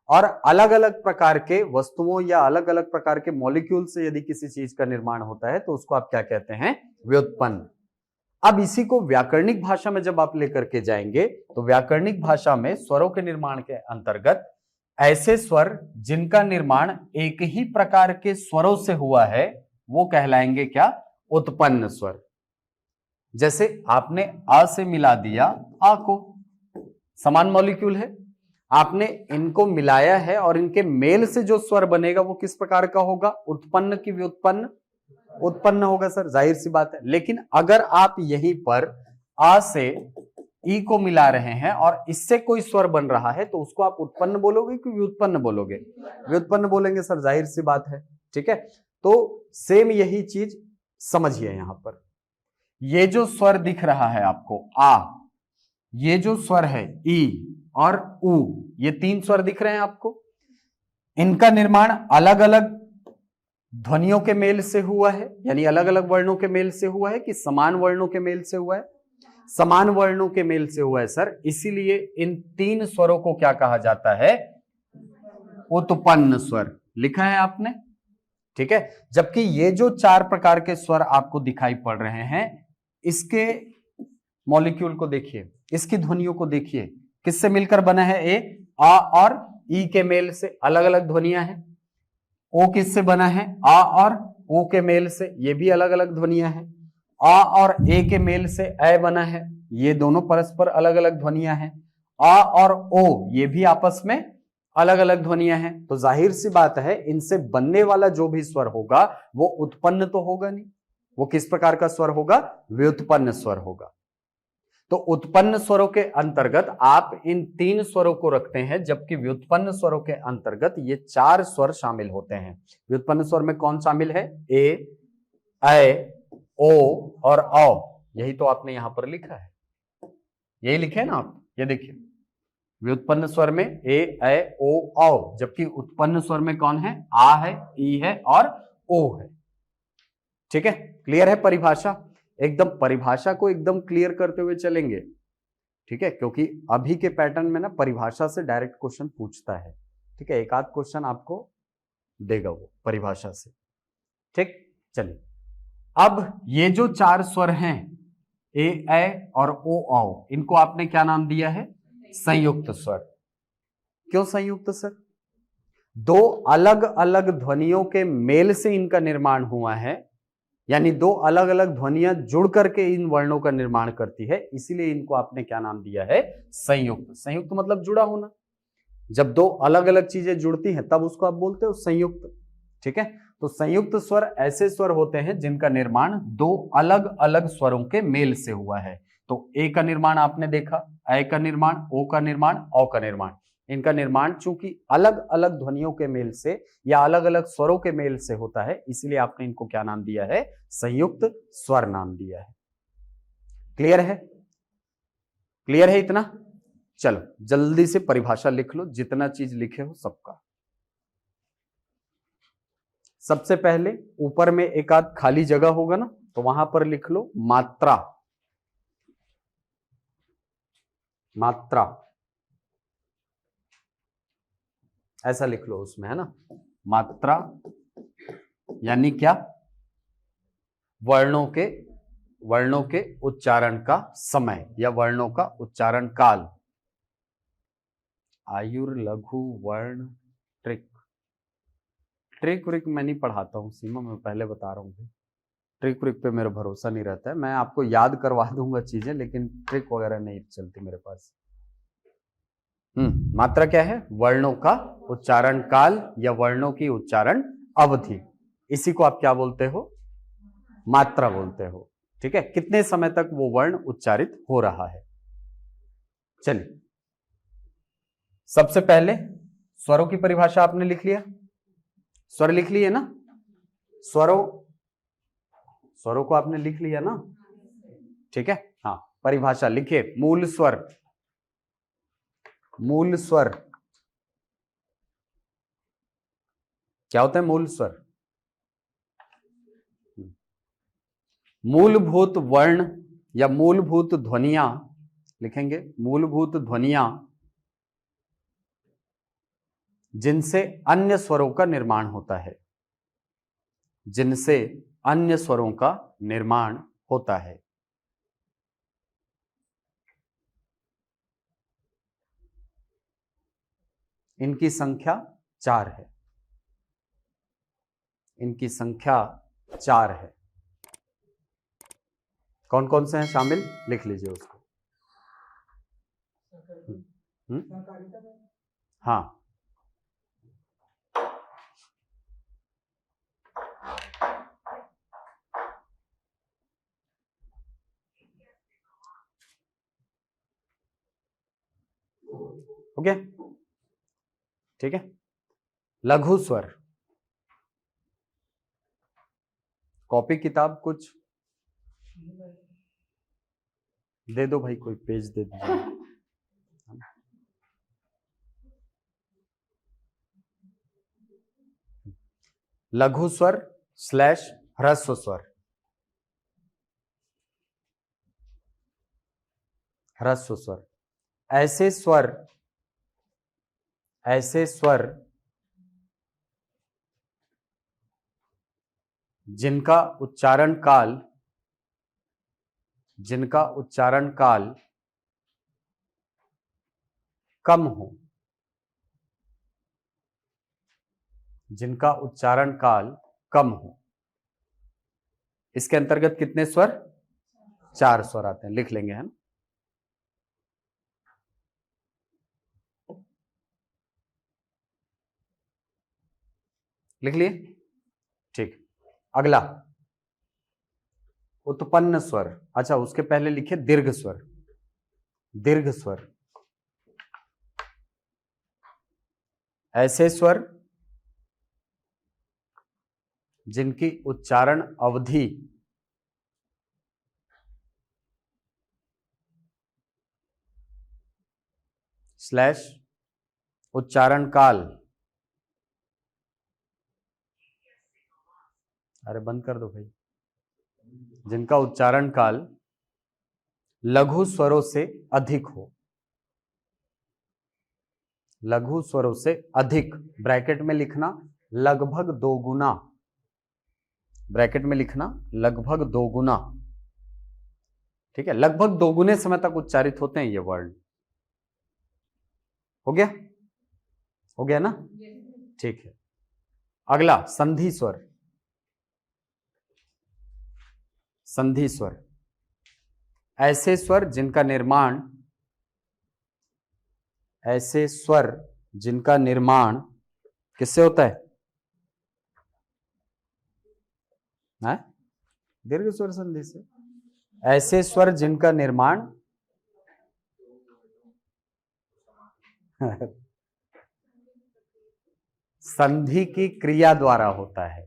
और अलग अलग प्रकार के वस्तुओं या अलग अलग प्रकार के मॉलिक्यूल से यदि किसी चीज का निर्माण होता है तो उसको आप क्या कहते हैं? व्युत्पन्न। अब इसी को व्याकरणिक भाषा में जब आप लेकर के जाएंगे तो व्याकरणिक भाषा में स्वरों के निर्माण के अंतर्गत ऐसे स्वर जिनका निर्माण एक ही प्रकार के स्वरों से हुआ है वो कहलाएंगे क्या? उत्पन्न स्वर। जैसे आपने अ से मिला दिया आ को, समान मॉलिक्यूल है, आपने इनको मिलाया है और इनके मेल से जो स्वर बनेगा वो किस प्रकार का होगा? उत्पन्न की व्युत्पन्न? उत्पन्न होगा सर, जाहिर सी बात है। लेकिन अगर आप यहीं पर आ से ई को मिला रहे हैं और इससे कोई स्वर बन रहा है तो उसको आप उत्पन्न बोलोगे कि व्युत्पन्न बोलोगे? व्युत्पन्न बोलेंगे सर, जाहिर सी बात है। ठीक है, तो सेम यही चीज समझिए। यहां पर ये जो स्वर दिख रहा है आपको आ, ये जो स्वर है ई और उ, ये 3 स्वर दिख रहे हैं आपको, इनका निर्माण अलग अलग ध्वनियों के मेल से हुआ है, यानी अलग अलग वर्णों के मेल से हुआ है कि समान वर्णों के मेल से हुआ है? समान वर्णों के मेल से हुआ है सर, इसीलिए इन 3 स्वरों को क्या कहा जाता है? उत्पन्न स्वर। लिखा है आपने? ठीक है, जबकि ये जो 4 प्रकार के स्वर आपको दिखाई पड़ रहे हैं, इसके मॉलिक्यूल को देखिए, इसकी ध्वनियों को देखिए, किससे मिलकर बना है? ए, आ और ई के मेल से अलग अलग ध्वनियां हैं। ओ किससे बना है? आ और ओ के मेल से, ये भी अलग अलग ध्वनियां हैं। आ और ए के मेल से ए बना है, ये दोनों परस्पर अलग अलग ध्वनियां हैं। आ और ओ, ये भी आपस में अलग अलग ध्वनियां हैं। तो जाहिर सी बात है इनसे बनने वाला जो भी स्वर होगा वो उत्पन्न तो होगा नहीं, वो किस प्रकार का स्वर होगा? व्युत्पन्न स्वर होगा। तो उत्पन्न स्वरों के अंतर्गत आप इन 3 स्वरों को रखते हैं, जबकि व्युत्पन्न स्वरों के अंतर्गत ये 4 स्वर शामिल होते हैं। व्युत्पन्न स्वर में कौन शामिल है? ए, ऐ, ओ और औ। यही तो आपने यहां पर लिखा है, यही लिखे है ना आप? ये देखिए, व्युत्पन्न स्वर में ए, ऐ, ओ, औ, जबकि उत्पन्न स्वर में कौन है? आ है, ई है और ओ है। ठीक है, क्लियर है परिभाषा? एकदम परिभाषा को एकदम क्लियर करते हुए चलेंगे, ठीक है, क्योंकि अभी के पैटर्न में ना परिभाषा से डायरेक्ट क्वेश्चन पूछता है, ठीक है, एक आध क्वेश्चन आपको देगा वो परिभाषा से, ठीक। चलिए, अब ये जो 4 स्वर हैं ए और ओ औ, इनको आपने क्या नाम दिया है? संयुक्त स्वर। क्यों संयुक्त स्वर? दो अलग अलग ध्वनियों के मेल से इनका निर्माण हुआ है, यानी दो अलग अलग ध्वनियां जुड़ करके इन वर्णों का निर्माण करती है, इसीलिए इनको आपने क्या नाम दिया है? संयुक्त। संयुक्त मतलब जुड़ा होना। जब दो अलग अलग चीजें जुड़ती हैं तब उसको आप बोलते हो संयुक्त, ठीक है। तो संयुक्त स्वर ऐसे स्वर होते हैं जिनका निर्माण दो अलग अलग स्वरों के मेल से हुआ है। तो ए का निर्माण आपने देखा, ए का निर्माण, ओ का निर्माण, औ का निर्माण। इनका निर्माण चूंकि अलग अलग ध्वनियों के मेल से या अलग अलग स्वरों के मेल से होता है, इसलिए आपने इनको क्या नाम दिया है? संयुक्त स्वर नाम दिया है। क्लियर है? क्लियर है इतना? चलो जल्दी से परिभाषा लिख लो, जितना चीज लिखे हो सबका। सबसे पहले ऊपर में एक आध खाली जगह होगा ना, तो वहां पर लिख लो मात्रा। मात्रा ऐसा लिख लो उसमें, है ना। मात्रा यानी क्या? वर्णों के उच्चारण का समय या वर्णों का उच्चारण काल। आयुर, लघु, वर्ण, ट्रिक। ट्रिक व्रिक मैं नहीं पढ़ाता हूँ सीमा, मैं पहले बता रहा हूँ। ट्रिक व्रिक पे मेरा भरोसा नहीं रहता है, मैं आपको याद करवा दूंगा चीजें, लेकिन ट्रिक वगैरह नहीं चलती मेरे पास। मात्रा क्या है? वर्णों का उच्चारण काल या वर्णों की उच्चारण अवधि, इसी को आप क्या बोलते हो? मात्रा बोलते हो, ठीक है। कितने समय तक वो वर्ण उच्चारित हो रहा है। चलिए, सबसे पहले स्वरों की परिभाषा आपने लिख लिया, स्वर लिख लिए ना, स्वरों को आपने लिख लिया ना, ठीक है। हाँ, परिभाषा लिखिए। मूल स्वर, मूल स्वर क्या होता है? मूल स्वर मूलभूत वर्ण या मूलभूत ध्वनियां, लिखेंगे मूलभूत ध्वनियां जिनसे अन्य स्वरों का निर्माण होता है, जिनसे अन्य स्वरों का निर्माण होता है। इनकी संख्या 4 है, इनकी संख्या 4 है। कौन कौन से हैं शामिल? लिख लीजिए उसको। हाँ, ओके, ठीक है। लघु स्वर, कॉपी किताब कुछ दे दो भाई, कोई पेज दे दीजिए। लघु स्वर स्लैश ह्रस्व स्वर, ह्रस्व स्वर ऐसे स्वर जिनका उच्चारण काल कम हो, जिनका उच्चारण काल कम हो। इसके अंतर्गत कितने स्वर? 4 स्वर आते हैं, लिख लेंगे, है ना। लिख लिए? ठीक। अगला उत्पन्न स्वर। अच्छा, उसके पहले लिखिए दीर्घ स्वर। दीर्घ स्वर ऐसे स्वर जिनकी उच्चारण अवधि स्लैश उच्चारण काल, अरे बंद कर दो भाई, जिनका उच्चारण काल लघु स्वरों से अधिक हो, लघु स्वरों से अधिक, ब्रैकेट में लिखना लगभग 2 गुना, ब्रैकेट में लिखना लगभग 2 गुना, ठीक है, लगभग 2 गुने समय तक उच्चारित होते हैं ये वर्ण। हो गया, हो गया ना, ठीक है। अगला संधि स्वर, संधि स्वर ऐसे स्वर जिनका निर्माण, ऐसे स्वर जिनका निर्माण किससे होता है? दीर्घ स्वर संधि से। ऐसे स्वर जिनका निर्माण संधि की क्रिया द्वारा होता है,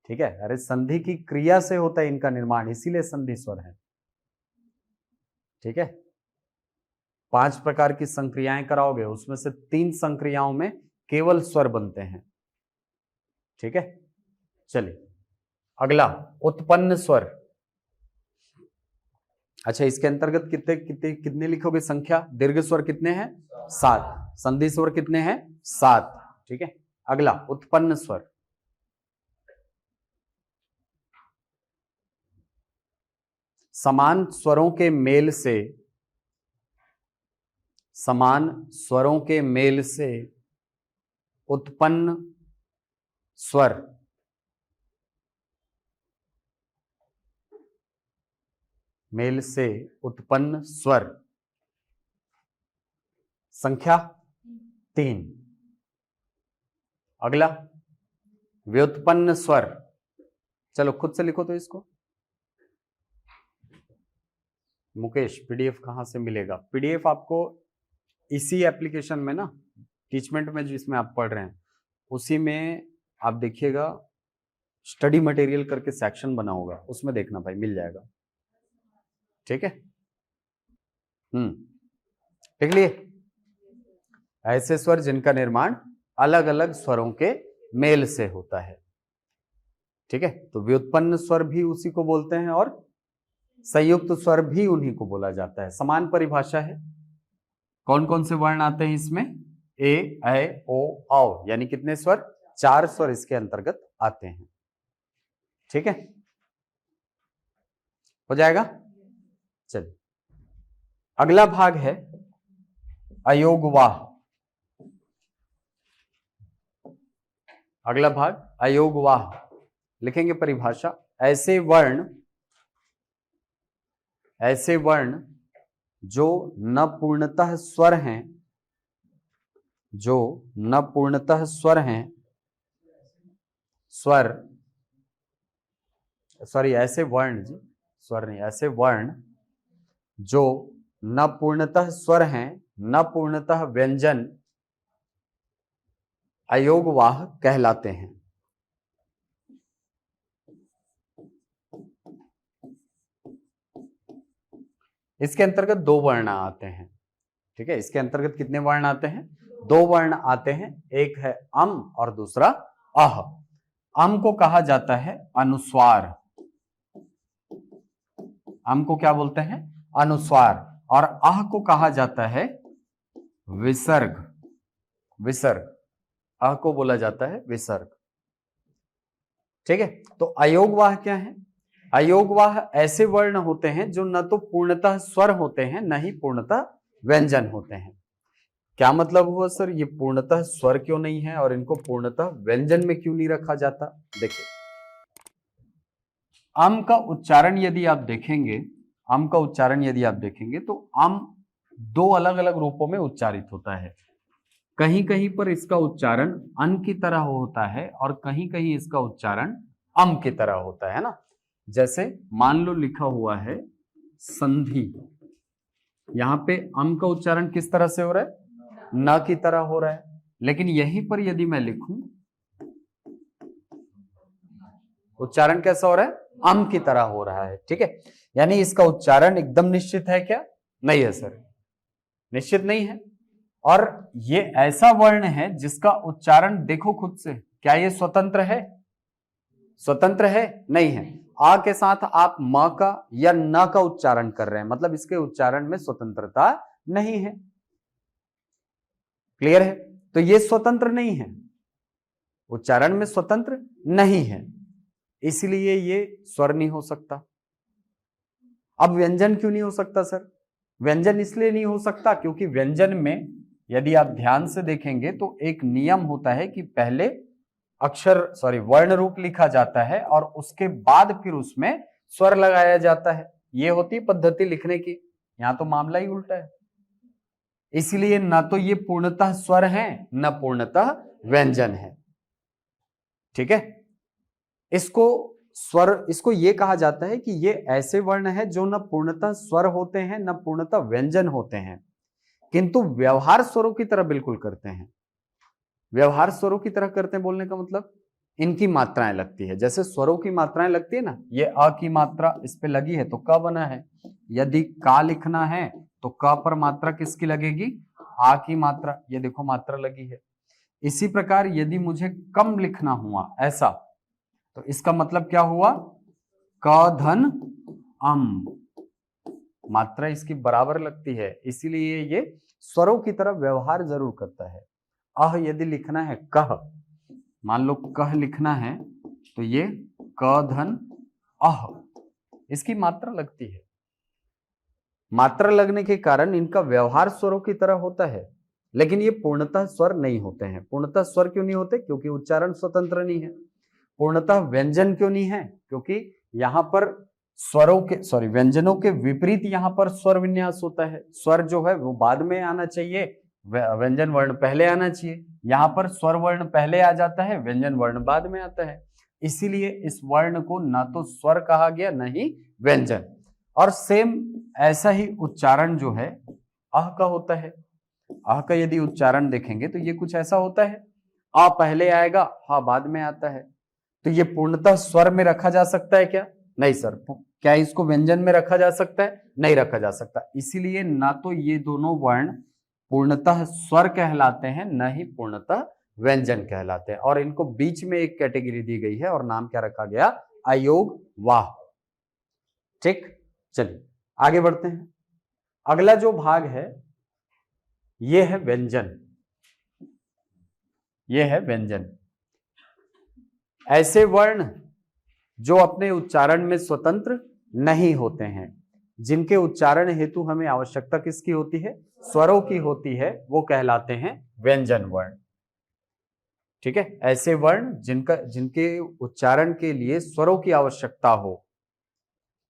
ठीक है, अरे संधि की क्रिया से होता है इनका निर्माण, इसीलिए संधि स्वर है, ठीक है। 5 प्रकार की संक्रियाएं कराओगे, उसमें से 3 संक्रियाओं में केवल स्वर बनते हैं, ठीक है। चलिए अगला उत्पन्न स्वर। अच्छा, इसके अंतर्गत कितने कितने कितने लिखोगे संख्या? दीर्घ स्वर कितने हैं? 7। संधि स्वर कितने हैं? 7, ठीक है। अगला उत्पन्न स्वर, समान स्वरों के मेल से, समान स्वरों के मेल से उत्पन्न स्वर, मेल से उत्पन्न स्वर, संख्या 3। अगला व्युत्पन्न स्वर, चलो खुद से लिखो तो इसको। मुकेश, पीडीएफ कहां से मिलेगा? पीडीएफ आपको इसी एप्लीकेशन में ना, टीचमेंट में जिसमें आप पढ़ रहे हैं उसी में आप देखिएगा, स्टडी मटेरियल करके सेक्शन बना होगा, उसमें देखना भाई, मिल जाएगा, ठीक है। देख लिए, ऐसे स्वर जिनका निर्माण अलग अलग स्वरों के मेल से होता है, ठीक है। तो व्युत्पन्न स्वर भी उसी को बोलते हैं और संयुक्त स्वर भी उन्हीं को बोला जाता है। समान परिभाषा है। कौन कौन से वर्ण आते हैं इसमें? ए, ऐ, ओ, औ, यानी कितने स्वर? 4 स्वर इसके अंतर्गत आते हैं, ठीक है। हो जाएगा। चलिए अगला भाग है अयोगवाह। अगला भाग अयोगवाह, लिखेंगे परिभाषा, ऐसे वर्ण, ऐसे वर्ण जो न पूर्णतः स्वर हैं, जो न पूर्णतः स्वर हैं, स्वर, सॉरी ऐसे वर्ण जी, स्वर नहीं, ऐसे वर्ण जो न पूर्णतः स्वर हैं, न पूर्णतः व्यंजन, अयोगवाह कहलाते हैं। इसके अंतर्गत 2 वर्ण आते हैं, ठीक है। इसके अंतर्गत कितने वर्ण आते हैं? 2 वर्ण आते हैं, एक है अम और दूसरा अह। अम को कहा जाता है अनुस्वार, अम को क्या बोलते हैं? अनुस्वार। और अह को कहा जाता है विसर्ग, विसर्ग, अह को बोला जाता है विसर्ग, ठीक है। तो अयोगवाह क्या है? अयोगवाह ऐसे वर्ण होते हैं जो न तो पूर्णतः स्वर होते हैं, न ही पूर्णतः व्यंजन होते हैं। क्या मतलब हुआ सर, ये पूर्णतः स्वर क्यों नहीं है और इनको पूर्णतः व्यंजन में क्यों नहीं रखा जाता? देखिए, अम का उच्चारण यदि आप देखेंगे, अम का उच्चारण यदि आप देखेंगे तो अम 2 अलग अलग रूपों में उच्चारित होता है। कहीं कहीं पर इसका उच्चारण अन की तरह होता है और कहीं कहीं इसका उच्चारण अम की तरह होता है ना। जैसे मान लो लिखा हुआ है संधि, यहां पे अम का उच्चारण किस तरह से हो रहा है? न की तरह हो रहा है। लेकिन यहीं पर यदि मैं लिखूं, उच्चारण कैसा हो रहा है? अम की तरह हो रहा है, ठीक है। यानी इसका उच्चारण एकदम निश्चित है क्या? नहीं है सर, निश्चित नहीं है। और ये ऐसा वर्ण है जिसका उच्चारण देखो खुद से, क्या ये स्वतंत्र है? स्वतंत्र है? नहीं है। आ के साथ आप म का या न का उच्चारण कर रहे हैं, मतलब इसके उच्चारण में स्वतंत्रता नहीं है। क्लियर है? तो ये स्वतंत्र नहीं है, उच्चारण में स्वतंत्र नहीं है, इसलिए ये स्वर नहीं हो सकता। अब व्यंजन क्यों नहीं हो सकता सर? व्यंजन इसलिए नहीं हो सकता क्योंकि व्यंजन में यदि आप ध्यान से देखेंगे तो एक नियम होता है कि पहले वर्ण रूप लिखा जाता है और उसके बाद फिर उसमें स्वर लगाया जाता है। ये होती पद्धति लिखने की, यहां तो मामला ही उल्टा है। इसलिए ना तो ये पूर्णतः स्वर है न पूर्णतः व्यंजन है। ठीक है, इसको ये कहा जाता है कि ये ऐसे वर्ण है जो न पूर्णतः स्वर होते हैं न पूर्णतः व्यंजन होते हैं, किंतु व्यवहार स्वरों की तरह बिल्कुल करते हैं। व्यवहार स्वरों की तरह करते हैं बोलने का मतलब इनकी मात्राएं लगती है, जैसे स्वरों की मात्राएं लगती है ना, ये अ की मात्रा इस पे लगी है तो क बना है। यदि का लिखना है तो क पर मात्रा किसकी लगेगी? आ की मात्रा, ये देखो मात्रा लगी है। इसी प्रकार यदि मुझे कम लिखना हुआ ऐसा, तो इसका मतलब क्या हुआ? क धन अम, मात्रा इसकी बराबर लगती है, इसीलिए ये स्वरों की तरह व्यवहार जरूर करता है। अह यदि लिखना है कह, मान लो कह लिखना है तो ये क धन अह, इसकी मात्रा लगती है। मात्रा लगने के कारण इनका व्यवहार स्वरों की तरह होता है, लेकिन ये पूर्णतः स्वर नहीं होते हैं। पूर्णतः स्वर क्यों नहीं होते? क्योंकि उच्चारण स्वतंत्र नहीं है। पूर्णतः व्यंजन क्यों नहीं है? क्योंकि यहां पर व्यंजनों के विपरीत यहां पर स्वर विन्यास होता है। स्वर जो है वो बाद में आना चाहिए, व्यंजन वर्ण पहले आना चाहिए। यहां पर स्वर वर्ण पहले आ जाता है, व्यंजन वर्ण बाद में आता है, इसीलिए इस वर्ण को ना तो स्वर कहा गया न ही व्यंजन। और सेम ऐसा ही उच्चारण जो है अह का होता है। अह का यदि उच्चारण देखेंगे तो ये कुछ ऐसा होता है, आ पहले आएगा, हा बाद में आता है। तो ये पूर्णतः स्वर में रखा जा सकता है क्या? नहीं सर। क्या इसको व्यंजन में रखा जा सकता है? नहीं रखा जा सकता। इसीलिए ना तो ये दोनों वर्ण पूर्णतः स्वर कहलाते हैं न ही पूर्णतः व्यंजन कहलाते हैं, और इनको बीच में एक कैटेगरी दी गई है और नाम क्या रखा गया? अयोग वाह। ठीक, चलिए आगे बढ़ते हैं। अगला जो भाग है ये है व्यंजन। ये है व्यंजन। ऐसे वर्ण जो अपने उच्चारण में स्वतंत्र नहीं होते हैं, जिनके उच्चारण हेतु हमें आवश्यकता किसकी होती है? स्वरों की होती है, वो कहलाते हैं व्यंजन वर्ण। ठीक है, ऐसे वर्ण जिनके उच्चारण के लिए स्वरों की आवश्यकता हो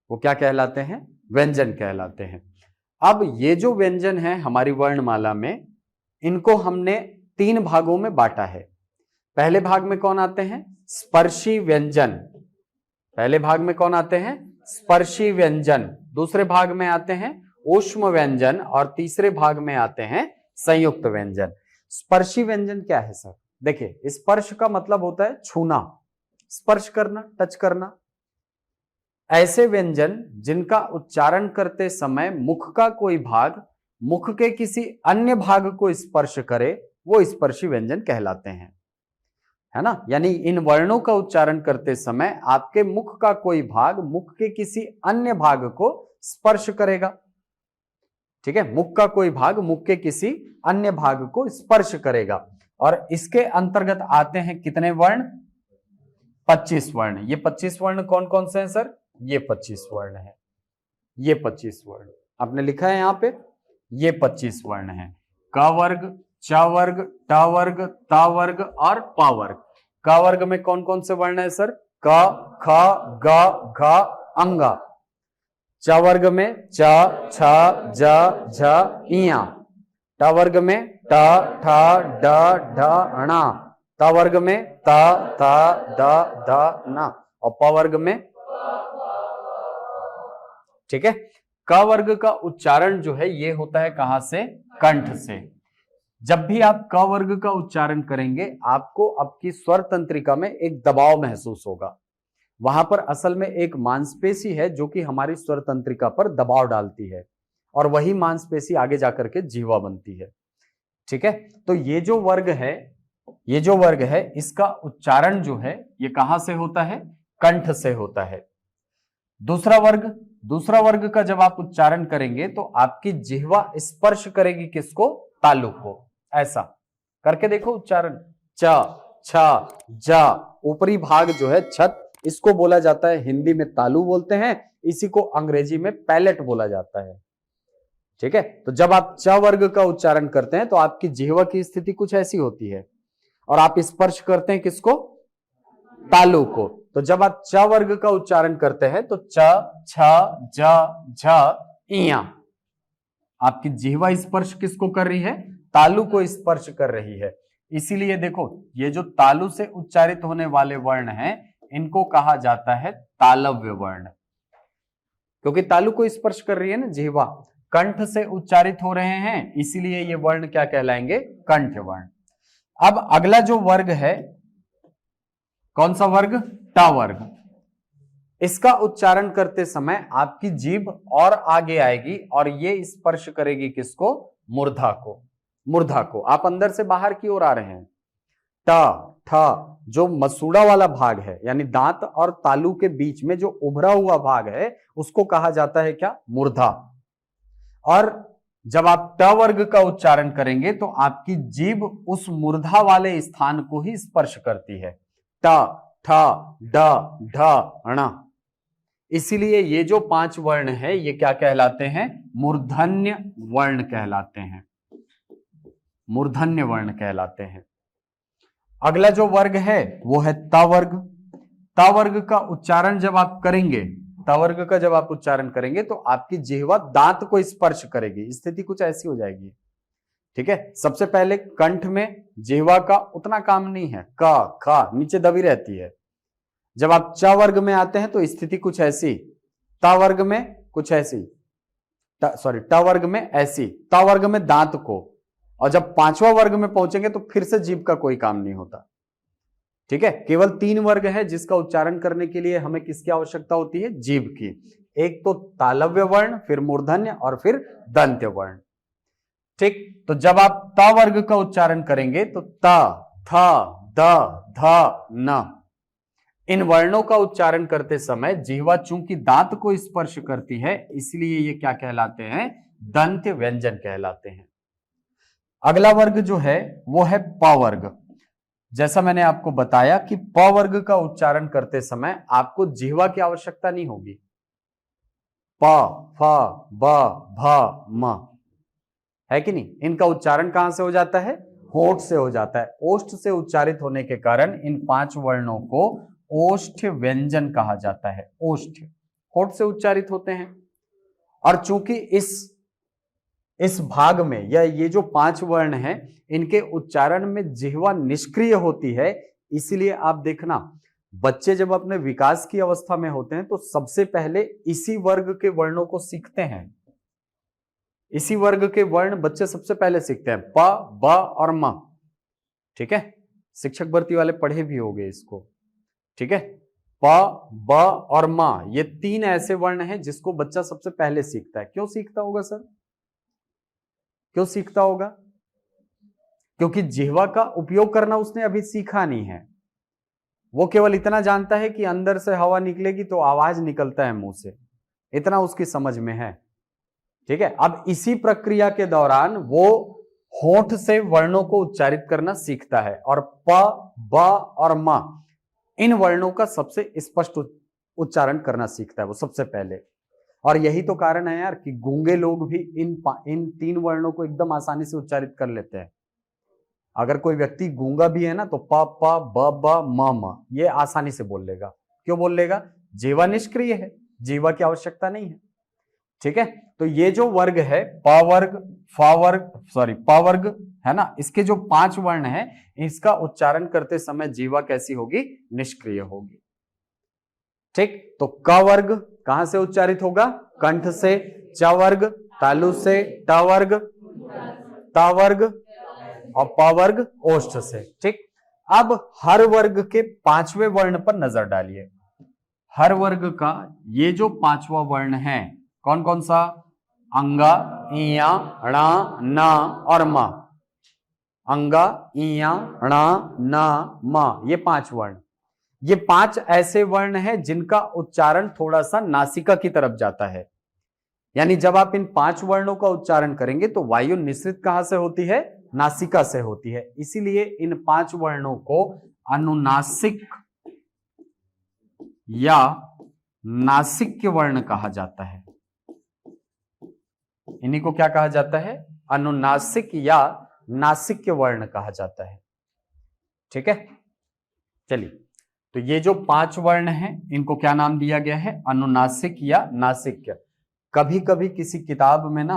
वो क्या कहलाते हैं? व्यंजन कहलाते हैं। अब ये जो व्यंजन है हमारी वर्णमाला में, इनको हमने 3 भागों में बांटा है। पहले भाग में कौन आते हैं? स्पर्शी व्यंजन। पहले भाग में कौन आते हैं? स्पर्शी व्यंजन। दूसरे भाग में आते हैं ऊष्म व्यंजन, और तीसरे भाग में आते हैं संयुक्त व्यंजन। स्पर्शी व्यंजन क्या है सर? देखिए, स्पर्श का मतलब होता है छूना, स्पर्श करना, टच करना। ऐसे व्यंजन जिनका उच्चारण करते समय मुख का कोई भाग मुख के किसी अन्य भाग को स्पर्श करे, वो स्पर्शी व्यंजन कहलाते हैं, है ना। यानी इन वर्णों का उच्चारण करते समय आपके मुख का कोई भाग मुख के किसी अन्य भाग को स्पर्श करेगा। ठीक है, मुख का कोई भाग मुख के किसी अन्य भाग को स्पर्श करेगा, और इसके अंतर्गत आते हैं कितने वर्ण? 25 वर्ण। ये 25 वर्ण कौन कौन से हैं सर? ये 25 वर्ण है। ये 25 वर्ण आपने लिखा है यहां पे, ये 25 वर्ण है। क वर्ग, च वर्ग, ट वर्ग, त वर्ग और प वर्ग। क वर्ग में कौन कौन से वर्ण है सर? क, ख, ग, घ, अंग। च वर्ग में च, छ, ज, झ, इया। ट वर्ग में ट, ठ, ड, ढ, ण। त वर्ग में त, थ, द, ध, न। और प वर्ग में, ठीक है। क वर्ग का उच्चारण जो है ये होता है कहां से? कंठ से। जब भी आप क वर्ग का उच्चारण करेंगे आपको आपकी स्वर तंत्रिका में एक दबाव महसूस होगा। वहां पर असल में एक मांसपेशी है जो कि हमारी स्वर तंत्रिका पर दबाव डालती है, और वही मांसपेशी आगे जाकर के जीवा बनती है। ठीक है, तो ये जो वर्ग है, इसका उच्चारण जो है ये कहां से होता है? कंठ से होता है। दूसरा वर्ग का जब आप उच्चारण करेंगे तो आपकी जिह्वा स्पर्श करेगी किसको? तालु को। ऐसा करके देखो उच्चारण, च छ जा, ऊपरी भाग जो है छत, इसको बोला जाता है, हिंदी में तालु बोलते हैं, इसी को अंग्रेजी में पैलेट बोला जाता है। ठीक है, तो जब आप च वर्ग का उच्चारण करते हैं तो आपकी जिह्वा की स्थिति कुछ ऐसी होती है, और आप स्पर्श करते हैं किसको? तालु को। तो जब आप च वर्ग का उच्चारण करते हैं तो च छ ज झ इया, आपकी जिह्वा स्पर्श किसको कर रही है? तालु को स्पर्श कर रही है। इसीलिए देखो, ये जो तालु से उच्चारित होने वाले वर्ण हैं, इनको कहा जाता है तालव्य वर्ण, क्योंकि तालु को स्पर्श कर रही है ना जिह्वा, कंठ से उच्चारित हो रहे हैं, इसीलिए ये वर्ण क्या कहलाएंगे? कंठ वर्ण। अब अगला जो वर्ग है, कौन सा वर्ग? ट वर्ग। इसका उच्चारण करते समय आपकी जीभ और आगे आएगी और ये स्पर्श करेगी किसको? मूर्धा को। मूर्धा को। आप अंदर से बाहर की ओर आ रहे हैं। ट ठ, जो मसूड़ा वाला भाग है, यानी दांत और तालु के बीच में जो उभरा हुआ भाग है, उसको कहा जाता है क्या? मूर्धा। और जब आप ट वर्ग का उच्चारण करेंगे तो आपकी जीभ उस मूर्धा वाले स्थान को ही स्पर्श करती है। ट ठ ड ढ ण। इसीलिए ये जो 5 वर्ण है, ये क्या कहलाते हैं? मूर्धन्य वर्ण कहलाते हैं। मूर्धन्य वर्ण कहलाते हैं। अगला जो वर्ग है वो है त वर्ग। त वर्ग का उच्चारण जब आप करेंगे, त वर्ग का जब आप उच्चारण करेंगे तो आपकी जिह्वा दांत को स्पर्श करेगी। स्थिति कुछ ऐसी हो जाएगी। ठीक है, सबसे पहले कंठ में जिह्वा का उतना काम नहीं है, क ख नीचे दबी रहती है। जब आप च वर्ग में आते हैं तो स्थिति कुछ ऐसी, त वर्ग में कुछ ऐसी, ट वर्ग में ऐसी, त वर्ग में दांत को, और जब 5वां वर्ग में पहुंचेंगे तो फिर से जीभ का कोई काम नहीं होता। ठीक है, केवल 3 वर्ग है जिसका उच्चारण करने के लिए हमें किसकी आवश्यकता होती है? जीभ की। एक तो तालव्य वर्ण, फिर मूर्धन्य और फिर दंत्य वर्ण। ठीक, तो जब आप त वर्ग का उच्चारण करेंगे तो त थ द ध न, इन वर्णों का उच्चारण करते समय जिह्वा चूंकि दांत को स्पर्श करती है, इसलिए ये क्या कहलाते हैं? दंत्य व्यंजन कहलाते हैं। अगला वर्ग जो है वो है प वर्ग। जैसा मैंने आपको बताया कि प वर्ग का उच्चारण करते समय आपको जिह्वा की आवश्यकता नहीं होगी। प फ ब भ म, है कि नहीं? इनका उच्चारण कहां से हो जाता है? होठ से हो जाता है। ओष्ठ से उच्चारित होने के कारण इन 5 वर्णों को ओष्ठ्य व्यंजन कहा जाता है। ओष्ठ्य, होठ से उच्चारित होते हैं। और चूंकि इस भाग में, या ये जो 5 वर्ण हैं, इनके उच्चारण में जिह्वा निष्क्रिय होती है, इसीलिए आप देखना, बच्चे जब अपने विकास की अवस्था में होते हैं तो सबसे पहले इसी वर्ग के वर्णों को सीखते हैं। इसी वर्ग के वर्ण बच्चे सबसे पहले सीखते हैं, प ब और म। ठीक है, शिक्षक भर्ती वाले पढ़े भी होंगे इसको। ठीक है, प ब और म, ये 3 ऐसे वर्ण हैं जिसको बच्चा सबसे पहले सीखता है। क्यों सीखता होगा सर? क्यों सीखता होगा? क्योंकि जिह्वा का उपयोग करना उसने अभी सीखा नहीं है। वो केवल इतना जानता है कि अंदर से हवा निकलेगी तो आवाज निकलता है मुंह से, इतना उसकी समझ में है। ठीक है, अब इसी प्रक्रिया के दौरान वो होठ से वर्णों को उच्चारित करना सीखता है, और प ब और म, इन वर्णों का सबसे स्पष्ट उच्चारण करना सीखता है वो सबसे पहले। और यही तो कारण है यार कि गूंगे लोग भी इन 3 वर्णों को एकदम आसानी से उच्चारित कर लेते हैं। अगर कोई व्यक्ति गूंगा भी है ना तो प प ब ब म म ये आसानी से बोल लेगा। क्यों बोल लेगा? जिह्वा निष्क्रिय है, जिह्वा की आवश्यकता नहीं है। ठीक है, तो ये जो वर्ग है प वर्ग, प वर्ग है ना, इसके जो 5 वर्ण है, इसका उच्चारण करते समय जिह्वा कैसी होगी? निष्क्रिय होगी। ठीक, तो क वर्ग कहां से उच्चारित होगा? कंठ से। च वर्ग तालु से। ट वर्ग त वर्ग और प वर्ग ओष्ठ से। ठीक, अब हर वर्ग के 5वें वर्ण पर नजर डालिए। हर वर्ग का ये जो 5वां वर्ण है, कौन कौन सा? अंगा, इया, ण, न और म। अंगा, इया, ण, न, म, ये 5 वर्ण। ये 5 ऐसे वर्ण हैं जिनका उच्चारण थोड़ा सा नासिका की तरफ जाता है। यानी जब आप इन 5 वर्णों का उच्चारण करेंगे तो वायु निःसृत कहां से होती है? नासिका से होती है। इसीलिए इन 5 वर्णों को अनुनासिक या नासिक्य वर्ण कहा जाता है। इन्हीं को क्या कहा जाता है? अनुनासिक या नासिक्य वर्ण कहा जाता है। ठीक है, चलिए, तो ये जो 5 वर्ण हैं इनको क्या नाम दिया गया है? अनुनासिक या नासिक्य। कभी कभी किसी किताब में ना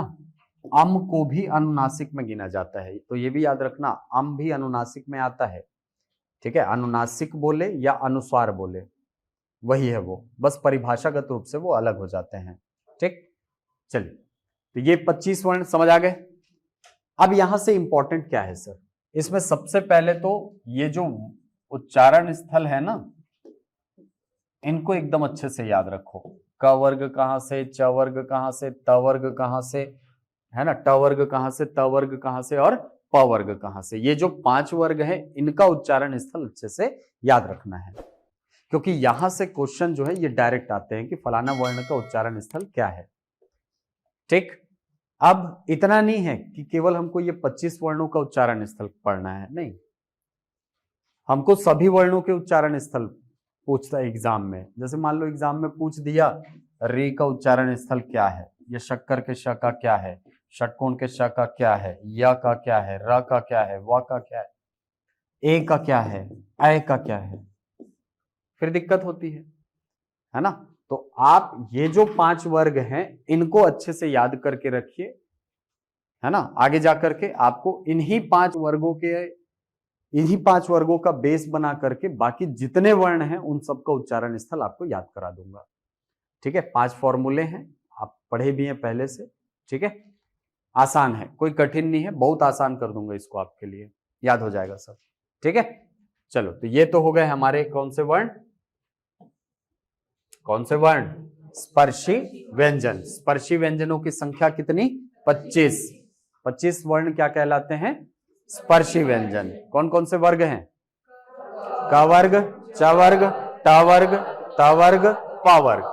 अम को भी अनुनासिक में गिना जाता है, तो ये भी याद रखना, अम भी अनुनासिक में आता है। ठीक है, अनुनासिक बोले या अनुस्वार बोले वही है वो, बस परिभाषागत रूप से वो अलग हो जाते हैं। ठीक, चलिए, तो ये 25 वर्ण समझ आ गए। अब यहां से इंपॉर्टेंट क्या है सर? इसमें सबसे पहले तो ये जो उच्चारण स्थल है ना, इनको एकदम अच्छे से याद रखो। क वर्ग कहां से, च वर्ग कहां से, त वर्ग कहां से, है ना, ट वर्ग कहां से, त वर्ग कहां से और प वर्ग कहां से। ये जो 5 वर्ग है इनका उच्चारण स्थल अच्छे से याद रखना है, क्योंकि यहां से क्वेश्चन जो है ये डायरेक्ट आते हैं कि फलाना वर्ण का उच्चारण स्थल क्या है। ठीक, अब इतना नहीं है कि केवल हमको ये 25 वर्णों का उच्चारण स्थल पढ़ना है, नहीं, हमको सभी वर्णों के उच्चारण स्थल पूछता है एग्जाम में। जैसे मान लो एग्जाम में पूछ दिया रे का उच्चारण स्थल क्या है, या शक्कर के श का क्या है, षटकोण के श का क्या है, य का क्या है, र का क्या है, व का क्या है, ए का क्या है, ऐ का क्या है, फिर दिक्कत होती है ना। तो आप ये जो 5 वर्ग हैं इनको अच्छे से याद करके रखिए, है ना। आगे जाकर के आपको इन्हीं 5 वर्गों का बेस बना करके बाकी जितने वर्ण हैं उन सबका उच्चारण स्थल आपको याद करा दूंगा। ठीक है, 5 फॉर्मूले हैं, आप पढ़े भी हैं पहले से। ठीक है, आसान है, कोई कठिन नहीं है, बहुत आसान कर दूंगा इसको आपके लिए, याद हो जाएगा सब। ठीक है, चलो, तो ये तो हो गए हमारे कौन से वर्ण, कौन से वर्ण? स्पर्शी व्यंजन। स्पर्शी व्यंजनों की संख्या कितनी? 25। 25 वर्ण क्या कहलाते हैं? स्पर्शी व्यंजन। कौन कौन से वर्ग हैं? क वर्ग, च वर्ग, ट वर्ग, त वर्ग, प वर्ग।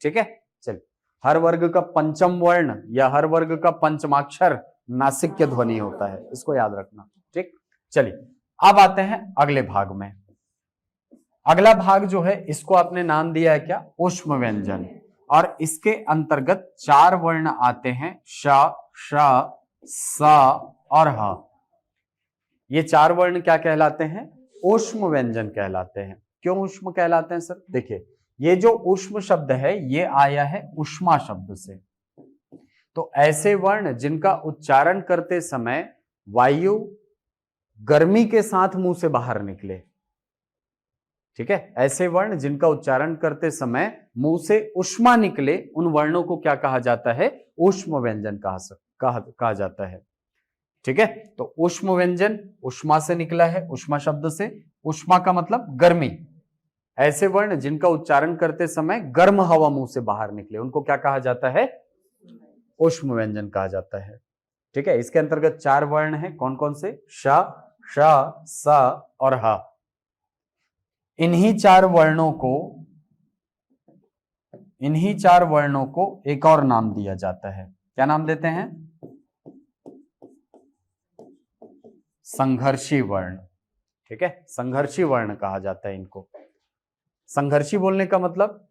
ठीक है, चलिए, हर वर्ग का पंचम वर्ण या हर वर्ग का पंचमाक्षर नासिक्य ध्वनि होता है, इसको याद रखना। ठीक, चलिए, अब आते हैं अगले भाग में। अगला भाग जो है इसको आपने नाम दिया है क्या? ऊष्म व्यंजन। और इसके अंतर्गत 4 वर्ण आते हैं, श, श, स और ह। ये 4 वर्ण क्या कहलाते हैं? ऊष्म व्यंजन कहलाते हैं। क्यों ऊष्म कहलाते हैं सर? देखिए, ये जो ऊष्म शब्द है ये आया है ऊष्मा शब्द से। तो ऐसे वर्ण जिनका उच्चारण करते समय वायु गर्मी के साथ मुंह से बाहर निकले, ठीक है, ऐसे वर्ण जिनका उच्चारण करते समय मुंह से ऊष्मा निकले, उन वर्णों को क्या कहा जाता है? ऊष्म व्यंजन कहा जाता है। ठीक है, तो ऊष्म व्यंजन ऊष्मा से निकला है, ऊष्मा शब्द से। ऊष्मा का मतलब गर्मी। ऐसे वर्ण जिनका उच्चारण करते समय गर्म हवा मुंह से बाहर निकले, उनको क्या कहा जाता है? ऊष्म व्यंजन कहा जाता है। ठीक है, इसके अंतर्गत 4 वर्ण हैं, कौन कौन से? श, श, स और ह। इन्हीं 4 वर्णों को एक और नाम दिया जाता है। क्या नाम देते हैं? संघर्षी वर्ण। ठीक है, संघर्षी वर्ण कहा जाता है इनको। संघर्षी बोलने का मतलब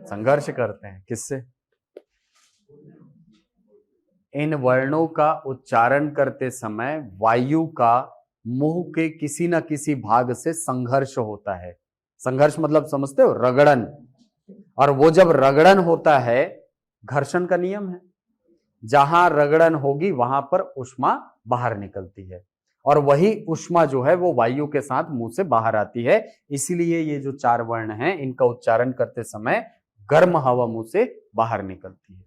संघर्ष करते हैं किससे? इन वर्णों का उच्चारण करते समय वायु का मुंह के किसी न किसी भाग से संघर्ष होता है। संघर्ष मतलब समझते हो? रगड़न। और वो जब रगड़न होता है, घर्षण का नियम है, जहां रगड़न होगी वहां पर ऊष्मा बाहर निकलती है, और वही ऊष्मा जो है वो वायु के साथ मुंह से बाहर आती है। इसीलिए ये जो 4 वर्ण हैं इनका उच्चारण करते समय गर्म हवा मुंह से बाहर निकलती है।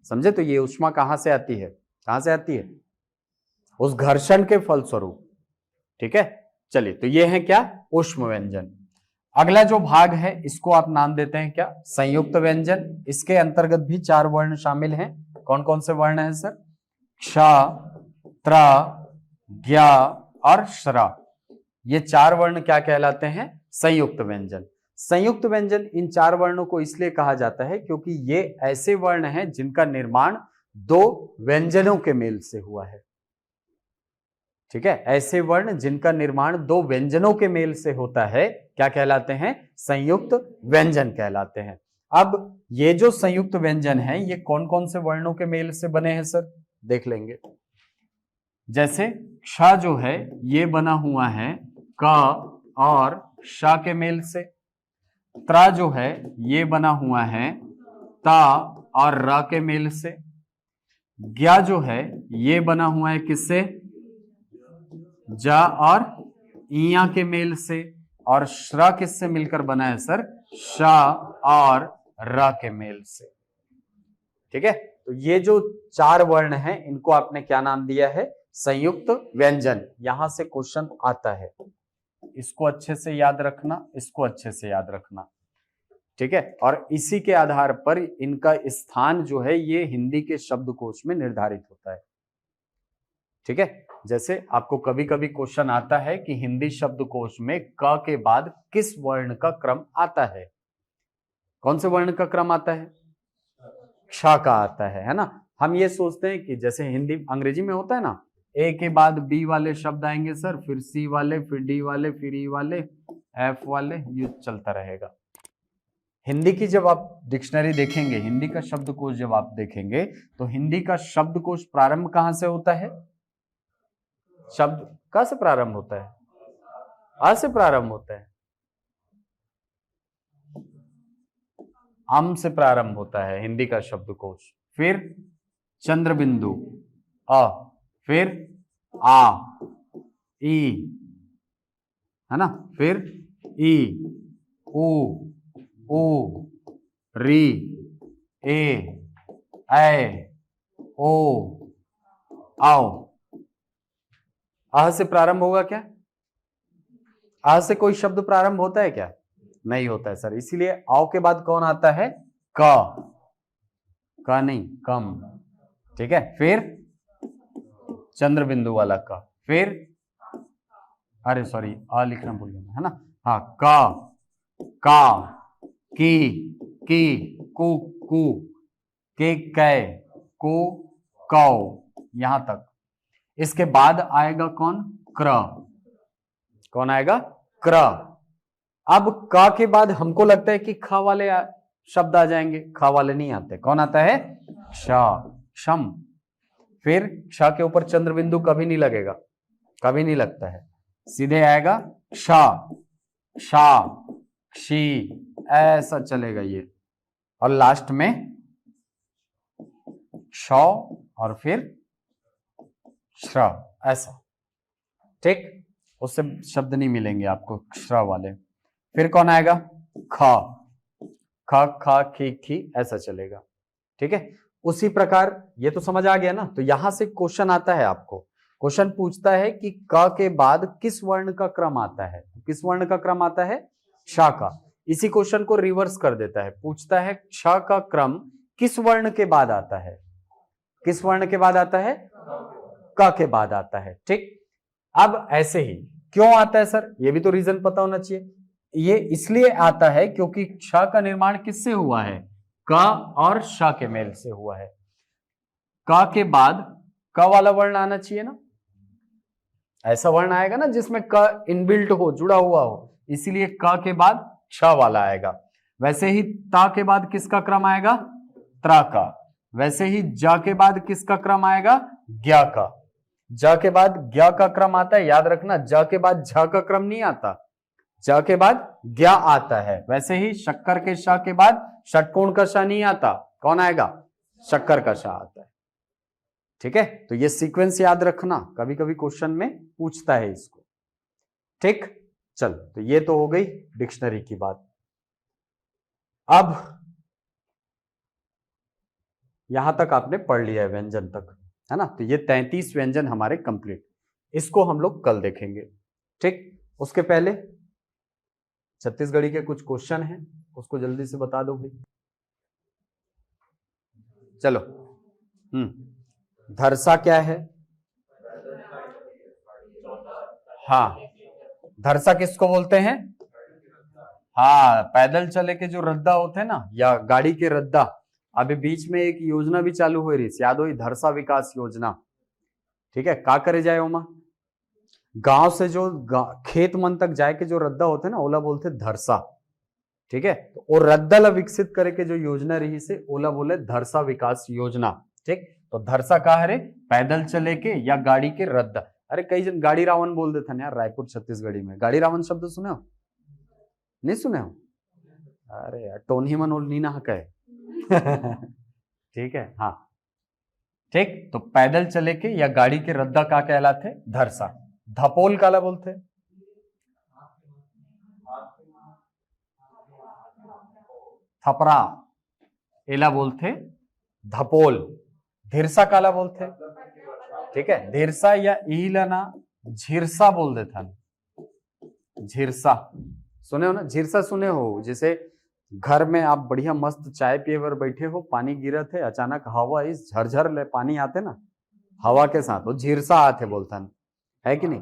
समझे? तो ये ऊष्मा कहां से आती है? कहां से आती है? उस घर्षण के फलस्वरूप। ठीक है, चलिए, तो ये है क्या? ऊष्म व्यंजन। अगला जो भाग है इसको आप नाम देते हैं क्या? संयुक्त व्यंजन। इसके अंतर्गत भी 4 वर्ण शामिल हैं। कौन कौन से वर्ण हैं सर? क्ष, त्र, ज्ञ और श्र। ये 4 वर्ण क्या कहलाते हैं? संयुक्त व्यंजन। संयुक्त व्यंजन इन 4 वर्णों को इसलिए कहा जाता है क्योंकि ये ऐसे वर्ण हैं जिनका निर्माण 2 व्यंजनों के मेल से हुआ है। ठीक है, ऐसे वर्ण जिनका निर्माण 2 व्यंजनों के मेल से होता है क्या कहलाते हैं? संयुक्त व्यंजन कहलाते हैं। अब ये जो संयुक्त व्यंजन है ये कौन कौन से वर्णों के मेल से बने हैं सर? देख लेंगे। जैसे क्षा जो है ये बना हुआ है क और श के मेल से। त्रा जो है ये बना हुआ है ता और र के मेल से। ज्ञा जो है ये बना हुआ है किससे? जा और इया के मेल से। और श्र किससे मिलकर बना है सर? श और र के मेल से। ठीक है, तो ये जो 4 वर्ण हैं इनको आपने क्या नाम दिया है? संयुक्त व्यंजन। यहां से क्वेश्चन आता है, इसको अच्छे से याद रखना, इसको अच्छे से याद रखना। ठीक है, और इसी के आधार पर इनका स्थान जो है ये हिंदी के शब्दकोश में निर्धारित होता है। ठीक है, जैसे आपको कभी कभी क्वेश्चन आता है कि हिंदी शब्दकोश में क के बाद किस वर्ण का क्रम आता है? कौन से वर्ण का क्रम आता है? क्ष का आता है ना। हम ये सोचते हैं कि जैसे हिंदी अंग्रेजी में होता है ना, ए के बाद बी वाले शब्द आएंगे सर, फिर सी वाले, फिर डी वाले, फिर ई वाले, एफ वाले, ये चलता रहेगा। हिंदी की जब आप डिक्शनरी देखेंगे, हिंदी का शब्दकोश जब आप देखेंगे तो हिंदी का शब्दकोश प्रारंभ कहां से होता है? शब्द कहां से प्रारंभ होता है? आ से प्रारंभ होता है। अम से प्रारंभ होता है हिंदी का शब्दकोश, फिर चंद्र बिंदु अ, फिर आ, ई, है ना, फिर ई, उ, री, ए, ओ, आओ। आ से प्रारंभ होगा क्या? आ से कोई शब्द प्रारंभ होता है क्या? नहीं होता है सर, इसीलिए आओ के बाद कौन आता है? क नहीं, कम। ठीक है, फिर चंद्र बिंदु वाला का, फिर अरे सॉरी आ लिखना भूल गया है ना। हाँ, का, की, कु, के, कै, को, कौ, यहां तक। इसके बाद आएगा कौन? क्र। कौन आएगा? क्र। अब का के बाद हमको लगता है कि ख वाले शब्द आ जाएंगे, ख वाले नहीं आते। कौन आता है? क्ष, क्षम। फिर क्ष के ऊपर चंद्र बिंदु कभी नहीं लगेगा, कभी नहीं लगता है, सीधे आएगा क्ष, क्षा, क्षी, ऐसा चलेगा ये। और लास्ट में क्ष और फिर श्र, ऐसा। ठीक, उससे शब्द नहीं मिलेंगे आपको श्र वाले। फिर कौन आएगा? ख, ख, खी, ऐसा चलेगा। ठीक है, उसी प्रकार ये तो समझ आ गया ना। तो यहां से क्वेश्चन आता है, आपको क्वेश्चन पूछता है कि क के बाद किस वर्ण का क्रम आता है? किस वर्ण का क्रम आता है? क्ष का। इसी क्वेश्चन को रिवर्स कर देता है, पूछता है क्ष का क्रम किस वर्ण के बाद आता है? किस वर्ण के बाद आता है? क के बाद आता है। ठीक, अब ऐसे ही क्यों आता है सर? ये भी तो रीजन पता होना चाहिए। ये इसलिए आता है क्योंकि क्ष का निर्माण किससे हुआ है? क और श के मेल से हुआ है। क के बाद क वाला वर्ण आना चाहिए ना, ऐसा वर्ण आएगा ना जिसमें क इनबिल्ट हो, जुड़ा हुआ हो, इसीलिए क के बाद क्ष वाला आएगा। वैसे ही ता के बाद किसका क्रम आएगा? त्रा का। वैसे ही जा के बाद किसका क्रम आएगा? ज्ञा का। ज के बाद ज्ञा का क्रम आता है, याद रखना, ज के बाद झ का क्रम नहीं आता, ज के बाद ज्ञा आता है। वैसे ही शक्कर के श के बाद षटकोण का श नहीं आता, कौन आएगा? शक्कर का श आता है। ठीक है, तो ये सीक्वेंस याद रखना, कभी कभी क्वेश्चन में पूछता है इसको। ठीक, चल, तो ये तो हो गई डिक्शनरी की बात। अब यहां तक आपने पढ़ लिया है व्यंजन तक, है ना। तो ये 33 व्यंजन हमारे कंप्लीट, इसको हम लोग कल देखेंगे। ठीक, उसके पहले छत्तीसगढ़ी के कुछ क्वेश्चन हैं, उसको जल्दी से बता दो भाई। चलो, धरसा क्या है? हाँ, धरसा किसको बोलते हैं? हाँ, पैदल चले के जो रद्दा होते हैं ना, या गाड़ी के रद्दा। अभी बीच में एक योजना भी चालू हो रही, याद हो, धरसा विकास योजना। ठीक है, का करे जाए ओमा, गांव से जो खेत मन तक जाए के जो रद्दा होते हैं ना, ओला बोलते धरसा। ठीक है, तो वो रद्दा ला विकसित करे के जो योजना रही से ओला बोले धरसा विकास योजना। ठीक, तो धरसा का है रे, पैदल चले के या गाड़ी के रद्दा। अरे कई जन गाड़ी रावण बोल देते हैं यार, रायपुर छत्तीसगढ़ी में गाड़ी रावण शब्द सुने हो? नहीं सुने हो? अरे यार टोनी मन ओल नी ना कहे। ठीक है, हाँ ठीक, तो पैदल चले के या गाड़ी के रद्दा का कहलाते? धरसा। धपोल काला बोलते? थपरा, एला बोलते धपोल। धिरसा काला बोलते? ठीक है, धिरसा या ईला ना झिरसा बोल देता। झिरसा सुने हो ना? झिरसा सुने हो? जैसे घर में आप बढ़िया मस्त चाय पिए बर बैठे हो, पानी गिरत है, अचानक हवा इस झरझर ले पानी आते ना हवा के साथ, वो झिरसा आते बोलता है कि नहीं?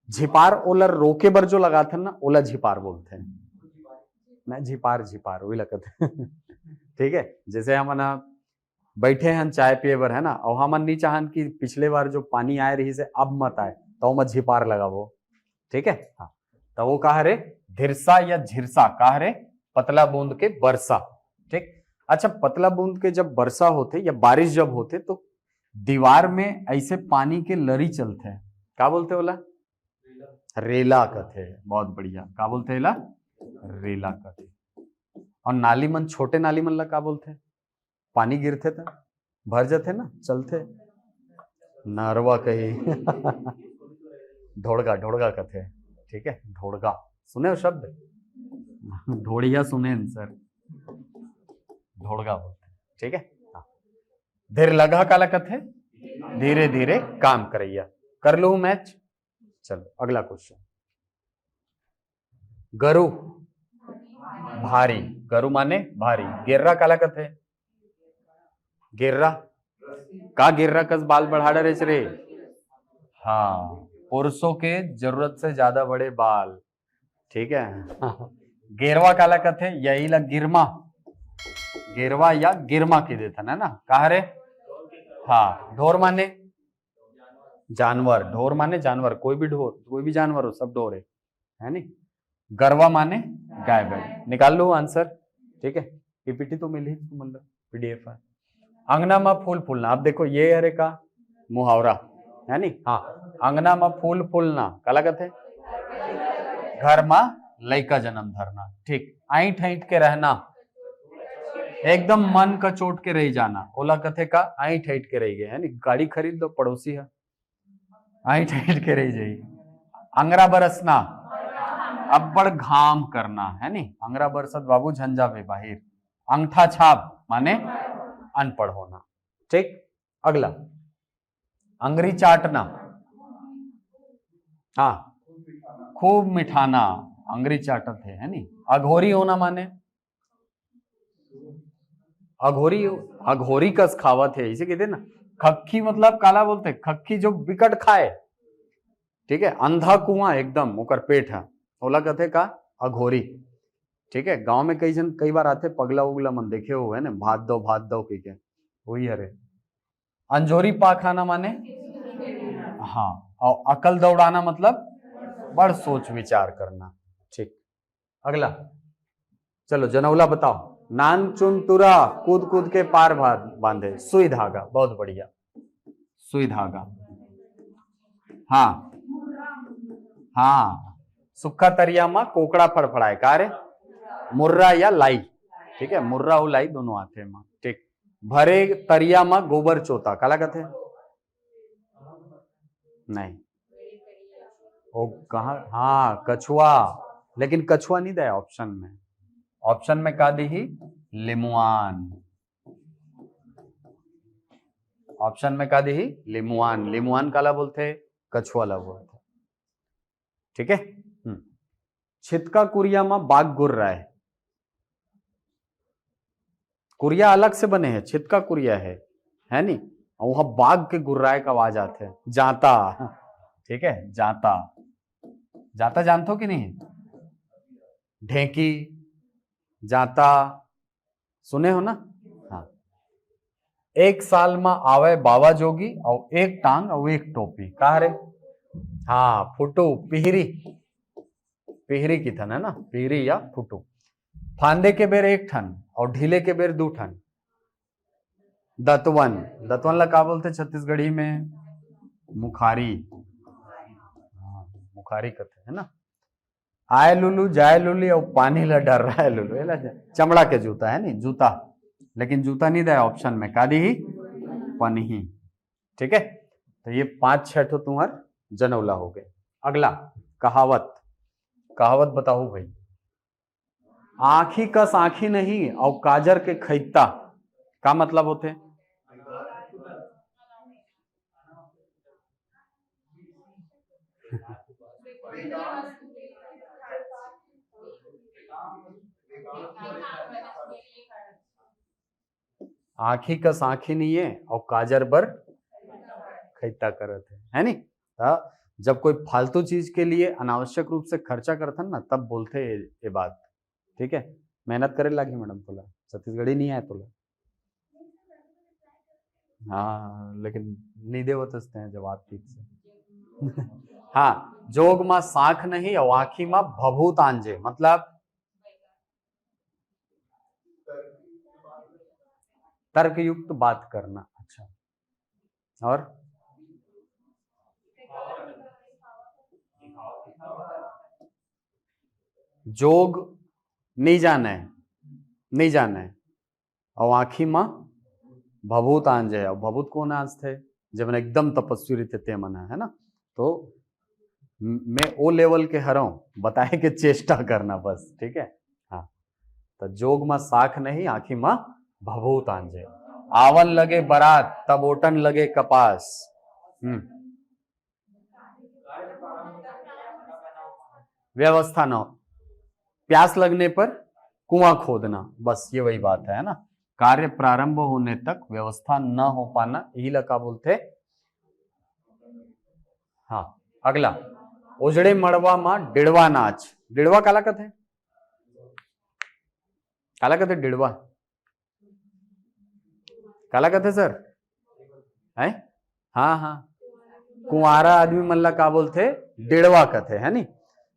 झिपार ओला रोके बर जो लगाते ना, ओला झिपार बोलते हैं ना। झिपार झिपार वही लगते। ठीक है, जैसे हम ना बैठे हैं चाय पिए बर, है ना, और हम नहीं चाहन कि पिछले बार जो पानी आए रही से अब मत आए, तो मत झिपार लगावो। ठीक है, हाँ, तो वो कहा रे धिरसा या झिरसा, कहा रे पतला बूंद के बरसा। ठीक, अच्छा, पतला बूंद के जब बरसा होते या बारिश जब होते, तो दीवार में ऐसे पानी के लरी चलते हैं, क्या बोलते बोला? रेला कथे। बहुत बढ़िया, क्या बोलते है? रेला कथे। और नाली मन, छोटे नाली मन ला क्या बोलते? पानी गिरते थे भर जाते ना, चलते नरवा कही। ढोड़गा, ढोड़गा कथे। ठीक है, ढोड़गा सुने हो शब्द? ढोड़िया सुने सर, ढोड़गा बोलते। ठीक है, हाँ। धीर लगा काला कथे? धीरे धीरे काम करैया। कर लू मैच? चलो अगला क्वेश्चन। गरु भारी, गरु माने भारी। गिर्रा काला कथे? गिर्रा का, गिर्रा कस बाल बढ़ा रेच रे। हाँ, पुरुषों के जरूरत से ज्यादा बड़े बाल। ठीक है। गेरवा काला कथे? यही ला गिरमा, गेरवा या गिरमा की देता ना, कहा रे? हाँ, ढोर माने जानवर, ढोर माने जानवर, कोई भी ढोर, कोई भी जानवर हो, सब ढोर है नहीं। गरवा माने गाय बैल। निकाल लो आंसर। ठीक है, पीपीटी तो मिली मतलब पीडीएफ है। अंगना में फूल फूलना, अब देखो ये अरे का मुहावरा है नी। हाँ, अंगना में फूल फूलना काला कथे? घर में लइका जन्म धरना। ठीक, ऐंठ ऐंठ के रहना, एकदम मन का चोट के रह जाना, ओला कथे का ऐंठ ऐंठ के रह गए, है नी। गाड़ी खरीद लो, पड़ोसी है, ऐंठ ऐंठ के रह जाइए। अंगरा बरसना, अब्बड़ घाम करना, है नी। अंगरा बरसत बाबू झंझा बे बाहिर। अंगठा छाप माने अनपढ़ होना। ठीक, अगला अंगरी चाटना। हाँ, खूब मिठाना, अंगरी चाटत है नी। अघोरी होना माने? अघोरी, अघोरी कस खावत है, इसे कहते ना। खक्की मतलब काला बोलते? खक्की जो विकट खाए। ठीक है, अंधा कुआं एकदम ओकर पेट है, ओला कहते का अघोरी। ठीक है, गांव में कई बार आते पगला उगला मन देखे हुए है ना, भात दो कही के, वही अरे। अंजोरी पा खाना माने? हाँ, और अकल दौड़ाना मतलब बड़ सोच विचार करना। ठीक, अगला चलो जनौला बताओ। नान चुन तुरा, कूद कूद के पार बांधे। सुई धागा, बहुत बढ़िया, सुई धागा। हाँ हाँ, सुखा तरिया में कोकड़ा फड़फड़ाए, का रे? मुर्रा या लाई। ठीक है, मुर्रा और लाई दोनों आते हैं। ठीक, भरे तरिया में गोबर चोता, काला कहते? नहीं, ओ कहा? हाँ, कछुआ, लेकिन कछुआ नहीं दे ऑप्शन में। ऑप्शन में का दी ही? लिमुआन। ऑप्शन में का दी ही? लिमुआन। लिमुआन काला बोलते? कछुआ ला बोलते। ठीक है, छितका कुरिया में बाघ गुर रहा है। कुरिया अलग से बने हैं, छितका कुरिया है नी, और वहां बाघ के गुर्राए का आवाज आते हैं। जाता, ठीक है, जाता। जाता जानते हो कि नहीं? ढेंकी, जाता सुने हो ना? हाँ। एक साल में आवे बाबा जोगी और एक टांग और एक टोपी, कहा रे? हाँ, फुटू, पिहरी, पिहरी की थन है ना, पिहरी या फुटू। फांदे के बेर एक ठन और ढीले के बेर दू ठन। दतवन, दतवन ला का बोलते छत्तीसगढ़ी में? मुखारी। हाँ, मुखारी कहते है ना। आए लुलू जाए लुली और पानी ला डर रहा है लुलू, चमड़ा के जूता है नहीं, जूता, लेकिन जूता नहीं दिया ऑप्शन में, का दी ही पनही। ठीक है, तो ये 5-6 तो तुम्हार जनौला हो गए। अगला कहावत, कहावत बताओ भाई। आंखी कस आंखी नहीं और काजर के खैता, का मतलब होते? आंखी कस आंखी नहीं है और काजर बर खैता करत है नहीं? जब कोई फालतू चीज के लिए अनावश्यक रूप से खर्चा करता ना, तब बोलते ये बात। ठीक है, मेहनत करे लागी मैडम, तोला छत्तीसगढ़ी नहीं आए तोला? हाँ, लेकिन नहीं देवत हैं जवाब ठीक से। हाँ, जोग मा साख नहीं और आंखी मा भभूत आंजे, मतलब तर्कयुक्त बात करना। अच्छा, और जोग नहीं जाना है, नहीं जाना है, और आंखी मां भभूत आंजे, और भभूत कौन आंज थे? जब एकदम तपस्वी रीते ते मना है ना। तो मैं ओ लेवल के हराऊं, बताए के चेष्टा करना बस। ठीक है, हाँ, तो जोग मां साख नहीं, आंखी मां भभूत आंजे। आवन लगे बारात तब ओटन लगे कपास। व्यवस्था न हो, प्यास लगने पर कुआं खोदना, बस ये वही बात है ना। कार्य प्रारंभ होने तक व्यवस्था न हो पाना, यही लगा बोलते। हाँ, अगला उजड़े मड़वा मां डिड़वा नाच। डिड़वा काला कथे? काला कथे डिड़वा, काला कथे सर है? हाँ हाँ, कुंवारा आदमी मन ला का बोलते? डिड़वा कथे है नी।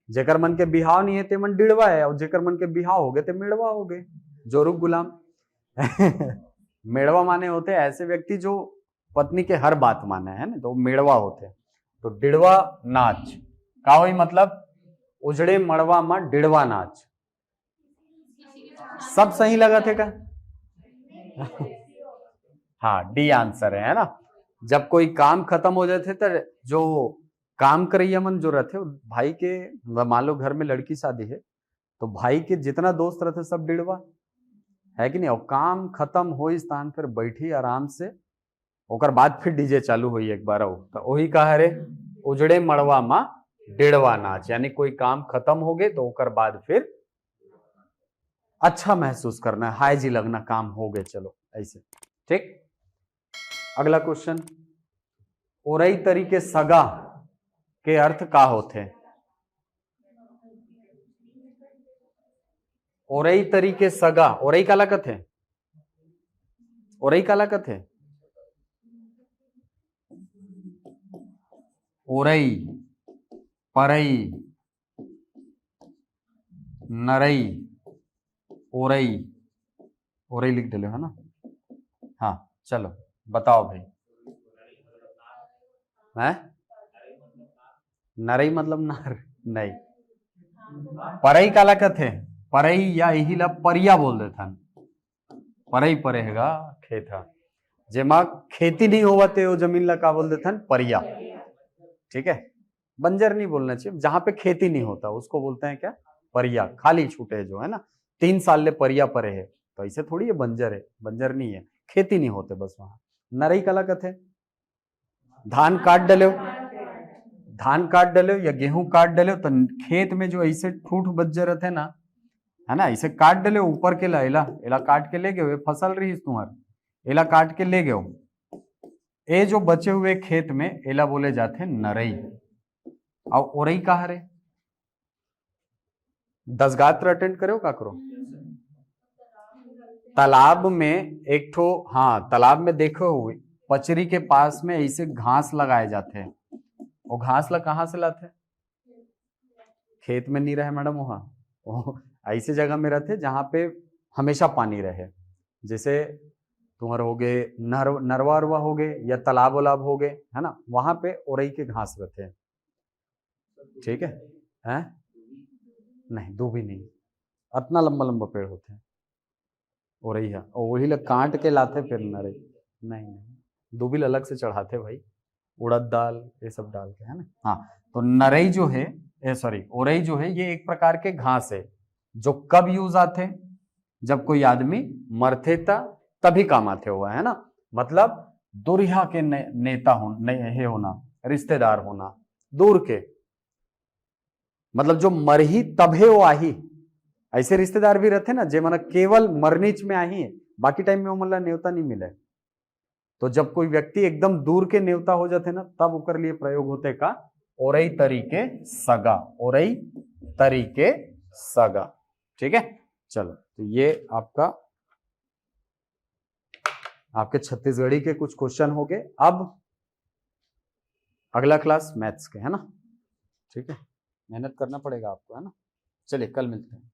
जेकर मन के बिहाव नहीं है ते मन डिड़वा है, और जेकर मन के बिहाव हो गए ते मिड़वा हो गए, जोरुक गुलाम। मेड़वा माने होते ऐसे व्यक्ति जो पत्नी के हर बात माने है ना, तो मेड़वा होते। तो डिड़वा नाच का हुई मतलब? उजड़े मड़वा मा डिड़वा नाच। सब सही लगा थे का? हाँ, डी आंसर है ना। जब कोई काम खत्म हो जाते तो जो काम करैया मन जो रहते, भाई के, मान लो घर में लड़की शादी है तो भाई के जितना दोस्त रहते सब डिड़वा है कि नहीं, और काम खत्म हो स्थान पर बैठी आराम से, ओकर बाद फिर डीजे चालू हुई एक बार, तो वही कहा रे उजड़े मड़वा मा डिड़वा नाच, यानी कोई काम खत्म हो गए तो ओकर बाद फिर अच्छा महसूस करना, हाय जी लगना, काम हो गए चलो ऐसे। ठीक, अगला क्वेश्चन, ओरई तरीके सगा के अर्थ का होते? ओरई तरीके सगा, ओरई काला कथे? ओरई काला कथे? ओरई, परई, नरई, ओरई, ओरई लिख दिले है ना। हाँ, चलो बताओ भाई। है नरई मतलब नार नहीं, परई काला कथे? परई या यही ला परिया बोल देता, परई परेगा खेत, जेमा खेती नहीं होवते वो जमीन ला का बोल देता परिया। ठीक है, बंजर नहीं बोलना चाहिए, जहां पे खेती नहीं होता उसको बोलते हैं क्या? परिया, खाली छूटे जो है ना, 3 साल ले परिया परे है, तो ऐसे थोड़ी है बंजर है, बंजर नहीं है, खेती नहीं होते बस वहां। नरई कला कथे? धान काट डलो, धान काट डलो या गेहूं काट डलो, तो खेत में जो ऐसे ठूठ बज्जर रहते ना, है ना, इसे काट डले ऊपर के ला, एला एला काट के ले गए, फसल रही तुम्हार, एला काट के ले गए, ये जो बचे हुए खेत में एला बोले जाते नरई। और ओरई कहा रे? दसगात्र अटेंड करो का करो। तालाब में एक ठो, हाँ तालाब में देखो हुए पचरी के पास में ऐसे घास लगाए जाते हैं। वो घास कहाँ से लाते हैं? खेत में नहीं रहे मैडम, वहाँ ऐसी जगह में रहते जहां पे हमेशा पानी रहे। जैसे तुम्हारे हो गए नरवा अरवा हो गए या तालाब वालाब हो गए, है ना, वहां पे ओरई के घास रहते हैं। ठीक है, हैं? नहीं दूबी नहीं, इतना लंबा लंबा पेड़ होते हैं ओरई है, और वही लोग काट के लाते फिर नरई। नहीं नहीं, दूबी अलग से चढ़ाते भाई, उड़द दाल ये सब डाल के, है ना। हाँ, तो नरई जो है, सॉरी ओरई जो है, ये एक प्रकार के घास है जो कब यूज आते, जब कोई आदमी मरते था तभी काम आते हुआ, है ना। मतलब दुरिहा के नेता होना, रिश्तेदार होना दूर के, मतलब जो मरही तभे वो आही, ऐसे रिश्तेदार भी रहते ना जे मन केवल मरनीच में आही है, बाकी टाइम में वो मतलब न्योता नहीं मिले। तो जब कोई व्यक्ति एकदम दूर के न्योता हो जाते ना, तब उकर लिए प्रयोग होते का ओरई तरीके सगा, ओरई तरीके सगा। ठीक है, चलो तो ये आपके छत्तीसगढ़ी के कुछ क्वेश्चन हो गए। अब अगला क्लास मैथ्स के, है ना। ठीक है, मेहनत करना पड़ेगा आपको, है ना। चलिए कल मिलते हैं।